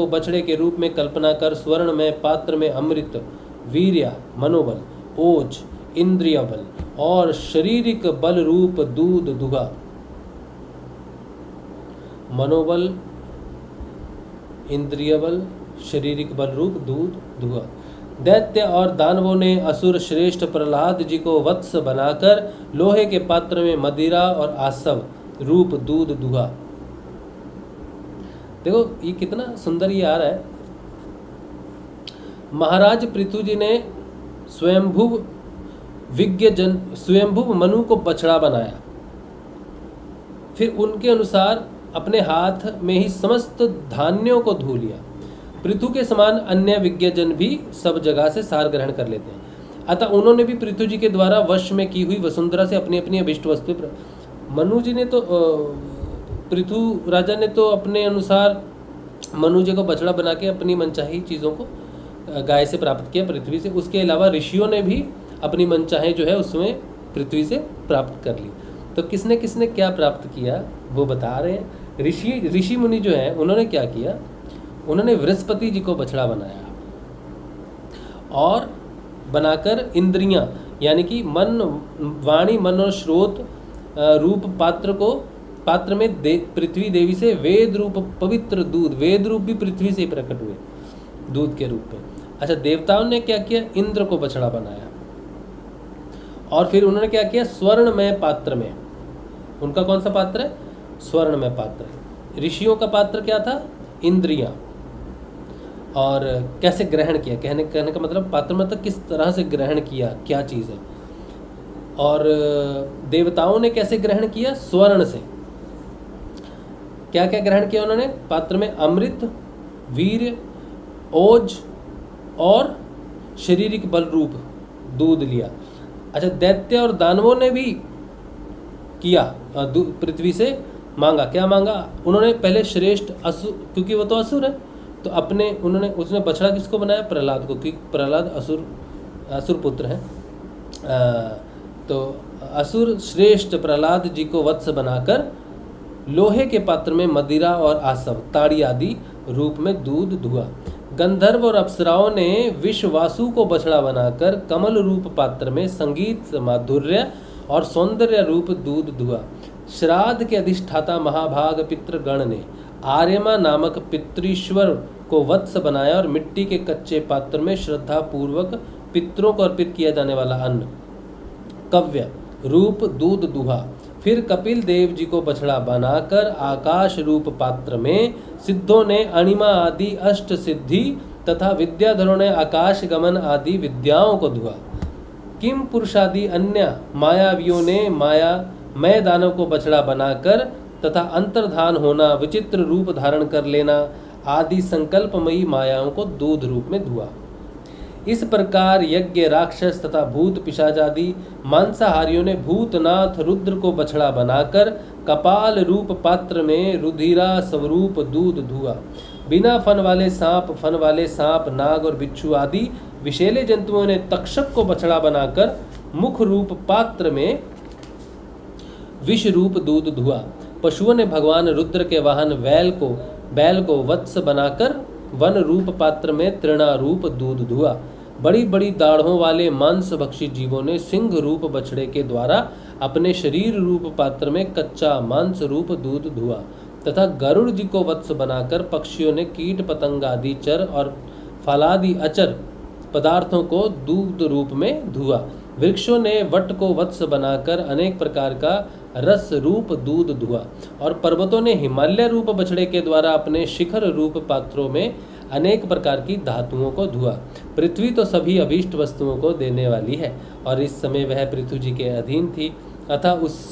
Speaker 1: बछड़े के रूप में कल्पना कर स्वर्ण में पात्र में अमृत, वीर्य, मनोबल, ओज इंद्रिय बल और शारीरिक बल रूप दूध दुहा। मनोबल, इंद्रिय बल, शारीरिक बल रूप दूध दुहा। दैत्य और दानवों ने असुर श्रेष्ठ प्रहलाद जी को वत्स बनाकर लोहे के पात्र में मदिरा और आसव रूप दूध दुहा। देखो ये कितना सुंदर ये आ रहा है। महाराज पृथु जी ने स्वयंभुव मनु को बछड़ा बनाया, फिर उनके अनुसार अपने हाथ में ही समस्त धान्यों को धो लिया। पृथु के समान अन्य विज्ञजन भी सब जगह से सार ग्रहण कर लेते हैं, अतः उन्होंने भी पृथु जी के द्वारा वश में की हुई वसुंधरा से अपनी अपनी अभिष्ट वस्तु। मनु जी ने तो पृथु राजा ने तो अपने अनुसार मनु जी को बछड़ा बना के अपनी मनचाही चीज़ों को गाय से प्राप्त किया, पृथ्वी से। उसके अलावा ऋषियों ने भी अपनी मनचाहे जो है उसमें पृथ्वी से प्राप्त कर ली। तो किसने किसने क्या प्राप्त किया वो बता रहे हैं। ऋषि मुनि जो है उन्होंने क्या किया, उन्होंने बृहस्पति जी को बछड़ा बनाया और बनाकर इंद्रियां यानी कि मन, वाणी, मन और श्रोत रूप पात्र में पृथ्वी देवी से वेद रूप पवित्र दूध, वेद रूप भी पृथ्वी से प्रकट हुए दूध के रूप में। अच्छा, देवताओं ने क्या किया, इंद्र को बछड़ा बनाया और फिर उन्होंने क्या किया, स्वर्णमय पात्र में, उनका कौन सा पात्र है, स्वर्णमय पात्र है। ऋषियों का पात्र क्या था, इंद्रियां। और कैसे ग्रहण किया, कहने का मतलब पात्र मतलब किस तरह से ग्रहण किया, क्या चीज़ है। और देवताओं ने कैसे ग्रहण किया, स्वर्ण से। क्या क्या ग्रहण किया उन्होंने, पात्र में अमृत, वीर्य, ओज और शारीरिक बल रूप दूध लिया। अच्छा, दैत्य और दानवों ने भी किया, पृथ्वी से मांगा। क्या मांगा उन्होंने, पहले श्रेष्ठ असुर, क्योंकि वो तो असुर है तो उसने बछड़ा किसको बनाया, प्रहलाद को, क्योंकि प्रहलाद असुर पुत्र है। तो असुर श्रेष्ठ प्रहलाद जी को वत्स बनाकर लोहे के पात्र में मदिरा और आसव, ताड़ी आदि रूप में दूध दुहा। गंधर्व और अप्सराओं ने विश्वासु को बछड़ा बनाकर कमल रूप पात्र में संगीत, माधुर्य और सौंदर्य रूप दूध दुहा। श्राद्ध के अधिष्ठाता महाभाग पितृगण ने आर्यमा नामक पितृश्वर को वत्स बनाया और मिट्टी के कच्चे पात्र में श्रद्धा पूर्वक पितरों को अर्पित किया जाने वाला अन्न कव्य रूप दूध दुहा। फिर कपिल देव जी को बछड़ा बनाकर आकाश रूप पात्र में सिद्धों ने अणिमा आदि अष्ट सिद्धि तथा विद्याधरों ने आकाश गमन आदि विद्याओं को धुआ। किम पुरुषादि अन्य मायावियों ने मय दानव को बछड़ा बनाकर तथा अंतर्धान होना, विचित्र रूप धारण कर लेना आदि संकल्पमयी मायाओं को दूध रूप में धुआ। इस प्रकार यज्ञ, राक्षस तथा भूत पिशाच आदि मांसाहारियों ने भूतनाथ रुद्र को बछड़ा बनाकर कपाल रूप पात्र में रुधिरा स्वरूप दूध धुआ। बिना फन वाले सांप, नाग और बिच्छू आदि विषैले जंतुओं ने तक्षक को बछड़ा बनाकर मुख रूप पात्र में विष रूप दूध धुआ। पशुओं ने भगवान रुद्र के वाहन बैल को वत्स बनाकर वन रूप पात्र में तृणा रूप दूध धुआ। बड़ी बड़ी दाढ़ों वाले मांस भक्षी जीवों ने सिंह रूप बछड़े के द्वारा अपने शरीर रूप पात्र में कच्चा मांस रूप दूध धुआ तथा गरुड़ जी को वत्स बनाकर पक्षियों ने कीट पतंग आदि चर और फलादि अचर पदार्थों को दूध रूप में धुआ। वृक्षों ने वट को वत्स बनाकर अनेक प्रकार का रस रूप दूध धुआ और पर्वतों ने हिमालय रूप बछड़े के द्वारा अपने शिखर रूप पात्रों में अनेक प्रकार की धातुओं को धुआ। पृथ्वी तो सभी अभीष्ट वस्तुओं को देने वाली है और इस समय वह पृथ्वी जी के अधीन थी, अतः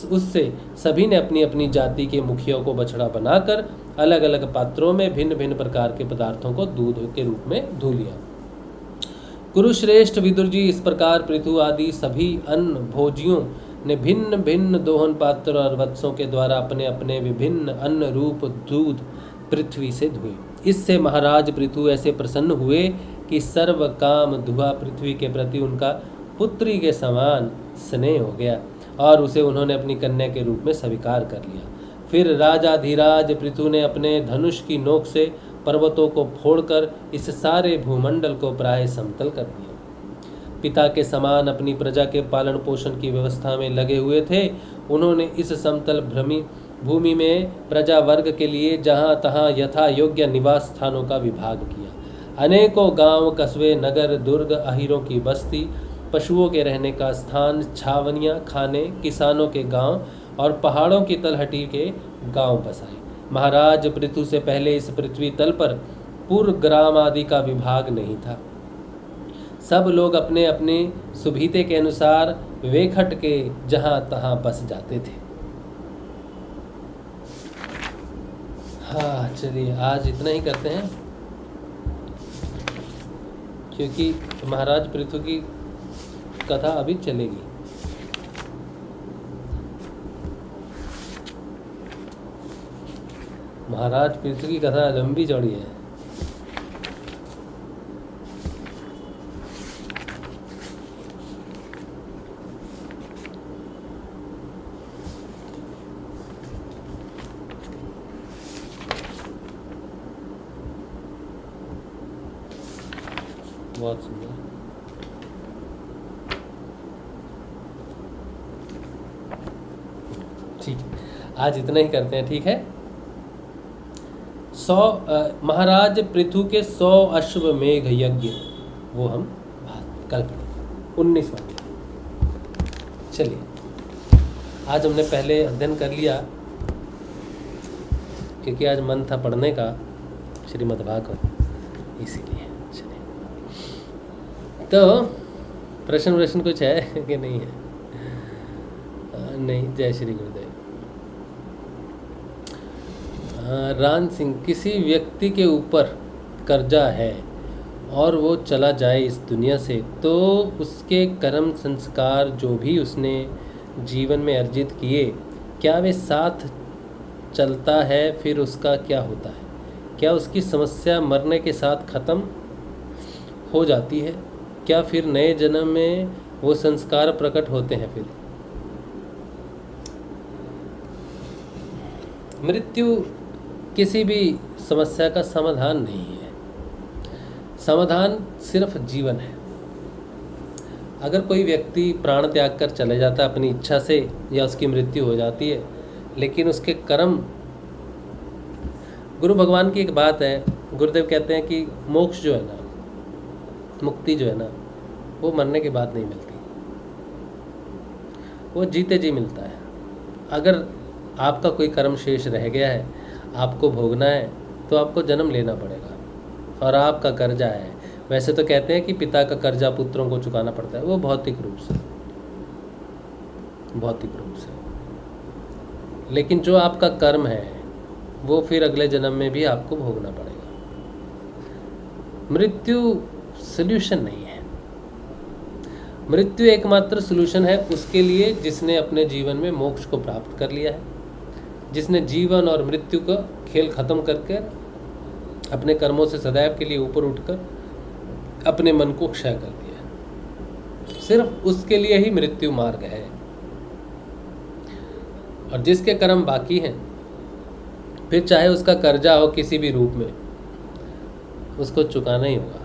Speaker 1: उससे सभी ने अपनी अपनी जाति के मुखियों को बछड़ा बनाकर अलग अलग पात्रों में भिन्न भिन्न प्रकार के पदार्थों को दूध के रूप में धो लिया। कुरुश्रेष्ठ विदुर जी, इस प्रकार पृथु आदि सभी अन्न भोजियों ने भिन्न भिन्न दोहन पात्र और वत्सों के द्वारा अपने अपने विभिन्न अन्न रूप दूध पृथ्वी से धुए। इससे महाराज पृथु ऐसे प्रसन्न हुए कि सर्व काम धुआ पृथ्वी के प्रति उनका पुत्री के समान स्नेह हो गया और उसे उन्होंने अपनी कन्या के रूप में स्वीकार कर लिया। फिर राजाधिराज पृथु ने अपने धनुष की नोक से पर्वतों को फोड़कर इस सारे भूमंडल को प्राय समतल कर दिया। पिता के समान अपनी प्रजा के पालन पोषण की व्यवस्था में लगे हुए थे। उन्होंने इस समतल भूमि में प्रजा वर्ग के लिए जहाँ तहाँ यथा योग्य निवास स्थानों का विभाग किया। अनेकों गांव, कस्बे, नगर, दुर्ग, अहीरों की बस्ती, पशुओं के रहने का स्थान, छावनियाँ, खाने, किसानों के गांव और पहाड़ों की तलहटी के गांव बसाए। महाराज पृथु से पहले इस पृथ्वी तल पर पूर्व ग्राम आदि का विभाग नहीं था। सब लोग अपने अपने सुविधे के अनुसार वेखट के जहां तहां बस जाते थे। हाँ, चलिए आज इतना ही करते हैं, क्योंकि महाराज पृथु की कथा अभी चलेगी। महाराज पृथु की कथा लंबी चौड़ी है। बहुत सुंदर। ठीक, आज इतना ही करते हैं, ठीक है। महाराज पृथु के 100 अश्वमेघ यज्ञ, वो हम कल पढ़ेंगे, 19वां। चलिए, आज हमने पहले अध्ययन कर लिया, क्योंकि आज मन था पढ़ने का श्रीमद् भागवत, इसीलिए। चलिए, तो प्रश्न कुछ है कि नहीं है? नहीं। जय श्री गुरुदेव। रान सिंह, किसी व्यक्ति के ऊपर कर्जा है और वो चला जाए इस दुनिया से, तो उसके कर्म संस्कार जो भी उसने जीवन में अर्जित किए, क्या वे साथ चलता है? फिर उसका क्या होता है? क्या उसकी समस्या मरने के साथ खत्म हो जाती है? क्या फिर नए जन्म में वो संस्कार प्रकट होते हैं? फिर मृत्यु किसी भी समस्या का समाधान नहीं है। समाधान सिर्फ जीवन है। अगर कोई व्यक्ति प्राण त्याग कर चले जाता है अपनी इच्छा से, या उसकी मृत्यु हो जाती है, लेकिन उसके कर्म, गुरु भगवान की एक बात है, गुरुदेव कहते हैं कि मोक्ष जो है ना, मुक्ति जो है ना, वो मरने के बाद नहीं मिलती, वो जीते जी मिलता है। अगर आपका कोई कर्म शेष रह गया है, आपको भोगना है, तो आपको जन्म लेना पड़ेगा, और आपका कर्जा है। वैसे तो कहते हैं कि पिता का कर्जा पुत्रों को चुकाना पड़ता है, वो भौतिक रूप से, लेकिन जो आपका कर्म है वो फिर अगले जन्म में भी आपको भोगना पड़ेगा। मृत्यु सल्यूशन नहीं है। मृत्यु एकमात्र सल्यूशन है उसके लिए जिसने अपने जीवन में मोक्ष को प्राप्त कर लिया है, जिसने जीवन और मृत्यु का खेल खत्म करके अपने कर्मों से सदैव के लिए ऊपर उठकर अपने मन को क्षय कर दिया। सिर्फ उसके लिए ही मृत्यु मार्ग है। और जिसके कर्म बाकी हैं, फिर चाहे उसका कर्जा हो किसी भी रूप में, उसको चुकाना ही होगा।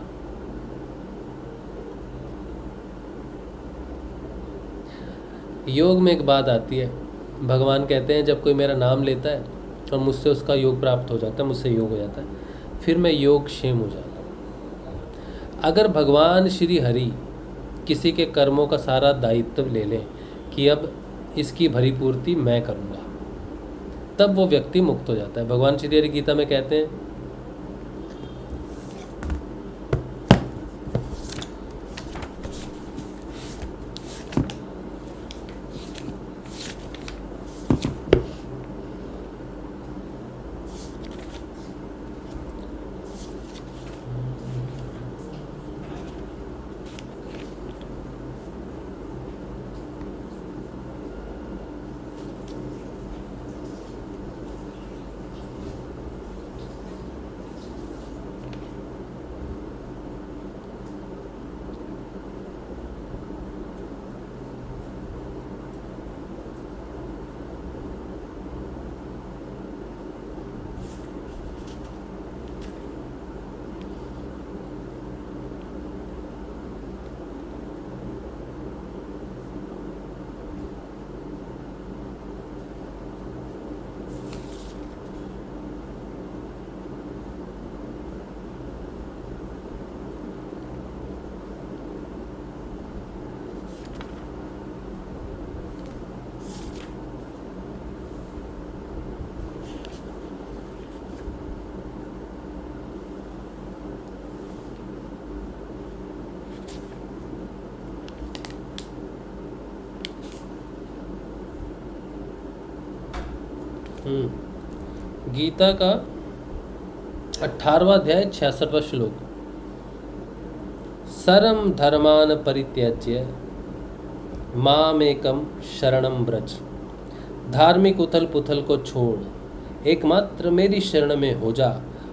Speaker 1: योग में एक बात आती है, भगवान कहते हैं जब कोई मेरा नाम लेता है और मुझसे उसका योग प्राप्त हो जाता है, मुझसे योग हो जाता है, फिर मैं योग क्षेम हो जाता हूँ। अगर भगवान श्री हरि किसी के कर्मों का सारा दायित्व ले लें कि अब इसकी भरी पूर्ति मैं करूँगा, तब वो व्यक्ति मुक्त हो जाता है। भगवान श्री हरि गीता में कहते हैं, गीता का 18वां अध्याय 66वां श्लोक। सर्वं धर्मान परित्यज्य मामेकं शरणं व्रज। धार्मिक उथल पुथल को छोड़ एकमात्र मेरी शरण में हो जा,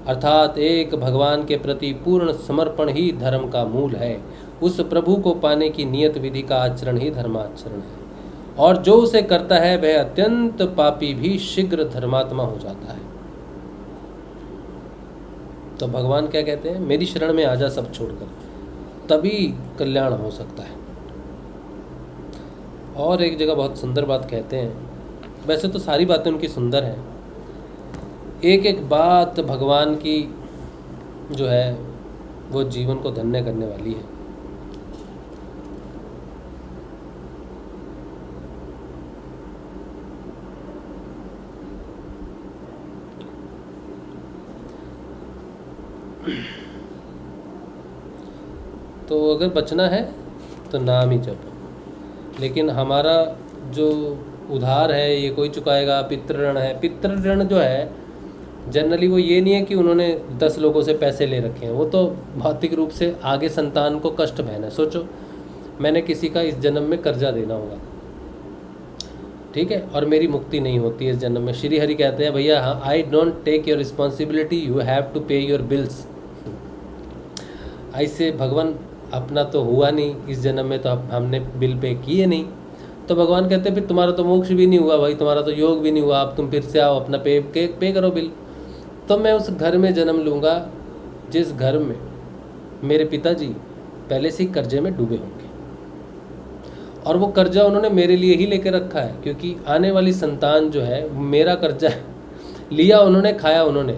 Speaker 1: अर्थात एक भगवान के प्रति पूर्ण समर्पण ही धर्म का मूल है। उस प्रभु को पाने की नियत विधि का आचरण ही धर्माचरण है, और जो उसे करता है वह अत्यंत पापी भी शीघ्र धर्मात्मा हो जाता है। तो भगवान क्या कहते हैं? मेरी शरण में आजा सब छोड़कर, तभी कल्याण हो सकता है। और एक जगह बहुत सुंदर बात कहते हैं, वैसे तो सारी बातें उनकी सुंदर हैं, एक एक बात भगवान की जो है वो जीवन को धन्य करने वाली है। तो अगर बचना है तो नाम ही जपो, लेकिन हमारा जो उधार है ये कोई चुकाएगा। पितृऋण है, पितृऋण जो है जनरली वो ये नहीं है कि उन्होंने 10 लोगों से पैसे ले रखे हैं, वो तो भौतिक रूप से आगे संतान को कष्ट बहना है। सोचो मैंने किसी का इस जन्म में कर्जा देना होगा, ठीक है, और मेरी मुक्ति नहीं होती है इस जन्म में। श्री हरि कहते हैं भैया हाँ, I don't take your responsibility, you have to pay your bills. ऐसे भगवान अपना तो हुआ नहीं इस जन्म में, तो हमने बिल पे किए नहीं, तो भगवान कहते हैं फिर तुम्हारा तो मोक्ष भी नहीं हुआ भाई, तुम्हारा तो योग भी नहीं हुआ, अब तुम फिर से आओ अपना पे करो बिल। तो मैं उस घर में जन्म लूँगा जिस घर में मेरे पिताजी पहले से ही कर्जे में डूबे होंगे, और वो कर्जा उन्होंने मेरे लिए ही लेके रखा है, क्योंकि आने वाली संतान जो है मेरा कर्जा है, लिया उन्होंने, खाया उन्होंने,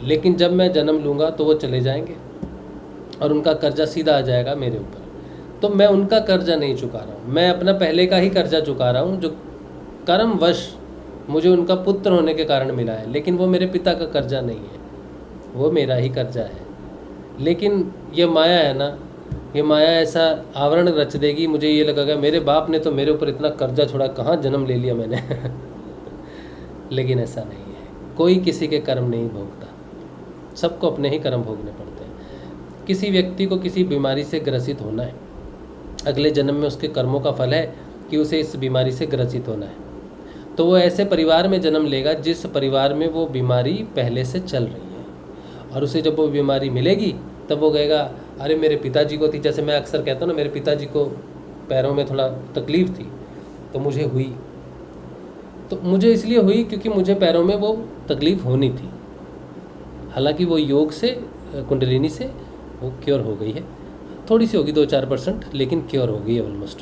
Speaker 1: लेकिन जब मैं जन्म लूँगा तो वो चले जाएंगे और उनका कर्जा सीधा आ जाएगा मेरे ऊपर। तो मैं उनका कर्जा नहीं चुका रहा हूँ, मैं अपना पहले का ही कर्जा चुका रहा हूँ, जो कर्मवश मुझे उनका पुत्र होने के कारण मिला है, लेकिन वो मेरे पिता का कर्जा नहीं है, वो मेरा ही कर्जा है। लेकिन ये माया है ना, ये माया ऐसा आवरण रच देगी, मुझे ये लगेगा मेरे बाप ने तो मेरे ऊपर इतना कर्जा छोड़ा, कहाँ जन्म ले लिया मैंने। लेकिन ऐसा नहीं है, कोई किसी के कर्म नहीं भोगता, सबको अपने ही कर्म भोगने पड़ते हैं। किसी व्यक्ति को किसी बीमारी से ग्रसित होना है, अगले जन्म में उसके कर्मों का फल है कि उसे इस बीमारी से ग्रसित होना है, तो वो ऐसे परिवार में जन्म लेगा जिस परिवार में वो बीमारी पहले से चल रही है, और उसे जब वो बीमारी मिलेगी तब वो कहेगा अरे मेरे पिताजी को थी। जैसे मैं अक्सर कहता हूँ ना, मेरे पिताजी को पैरों में थोड़ा तकलीफ़ थी तो मुझे हुई, तो मुझे इसलिए हुई क्योंकि मुझे पैरों में वो तकलीफ़ होनी थी। हालांकि वो योग से, कुंडलिनी से वो क्योर हो गई है, थोड़ी सी होगी 2-4%, लेकिन क्योर हो गई है ऑलमोस्ट।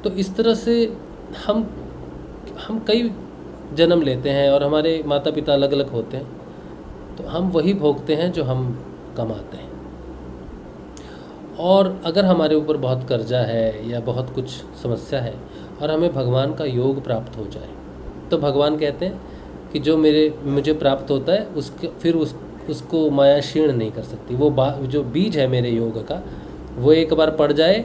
Speaker 1: तो इस तरह से हम कई जन्म लेते हैं और हमारे माता पिता अलग अलग होते हैं, तो हम वही भोगते हैं जो हम कमाते हैं। और अगर हमारे ऊपर बहुत कर्जा है या बहुत कुछ समस्या है और हमें भगवान का योग प्राप्त हो जाए, तो भगवान कहते हैं कि जो मुझे प्राप्त होता है उसके फिर उसको माया क्षीण नहीं कर सकती। वो जो बीज है मेरे योग का, वो एक बार पड़ जाए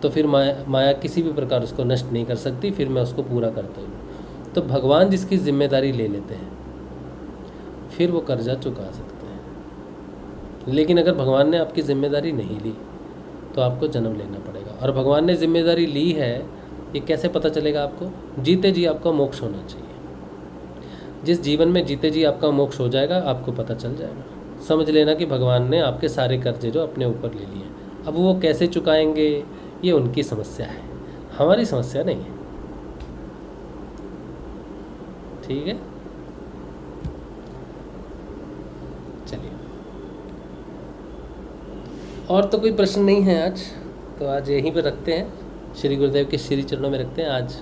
Speaker 1: तो फिर माया किसी भी प्रकार उसको नष्ट नहीं कर सकती, फिर मैं उसको पूरा करता हूँ। तो भगवान जिसकी जिम्मेदारी ले लेते हैं फिर वो कर्जा चुका सकते हैं। लेकिन अगर भगवान ने आपकी जिम्मेदारी नहीं ली तो आपको जन्म लेना पड़ेगा। और भगवान ने जिम्मेदारी ली है, ये कैसे पता चलेगा आपको? जीते जी आपका मोक्ष होना चाहिए। जिस जीवन में जीते जी आपका मोक्ष हो जाएगा, आपको पता चल जाएगा। समझ लेना कि भगवान ने आपके सारे कर्जे जो अपने ऊपर ले लिए। अब वो कैसे चुकाएंगे ये उनकी समस्या है, हमारी समस्या नहीं है। ठीक है, चलिए। और तो कोई प्रश्न नहीं है आज, तो आज यहीं पर रखते हैं, श्री गुरुदेव के श्री चरणों में रखते हैं। आज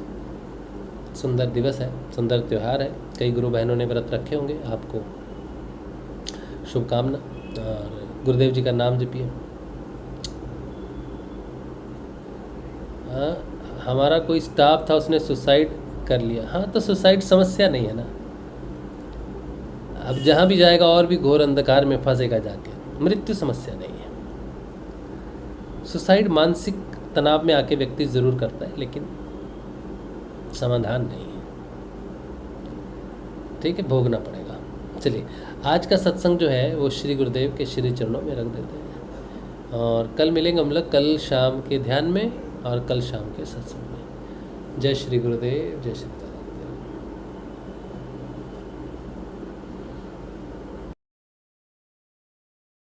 Speaker 1: सुंदर दिवस है, सुंदर त्यौहार है, कई गुरु बहनों ने व्रत रखे होंगे, आपको शुभकामना। और गुरुदेव जी का नाम जपिए। हाँ, हमारा कोई स्टाफ था, उसने सुसाइड कर लिया। हाँ, तो सुसाइड समस्या नहीं है ना, अब जहाँ भी जाएगा और भी घोर अंधकार में फंसेगा जाके। मृत्यु समस्या नहीं है। सुसाइड मानसिक तनाव में आके व्यक्ति ज़रूर करता है, लेकिन समाधान नहीं है। ठीक है, भोगना पड़ेगा। चलिए, आज का सत्संग जो है वो श्री गुरुदेव के श्री चरणों में रख देते हैं, और कल मिलेंगे हम लोग कल शाम के ध्यान में और कल शाम के सत्संग में। जय श्री गुरुदेव, जय श्री।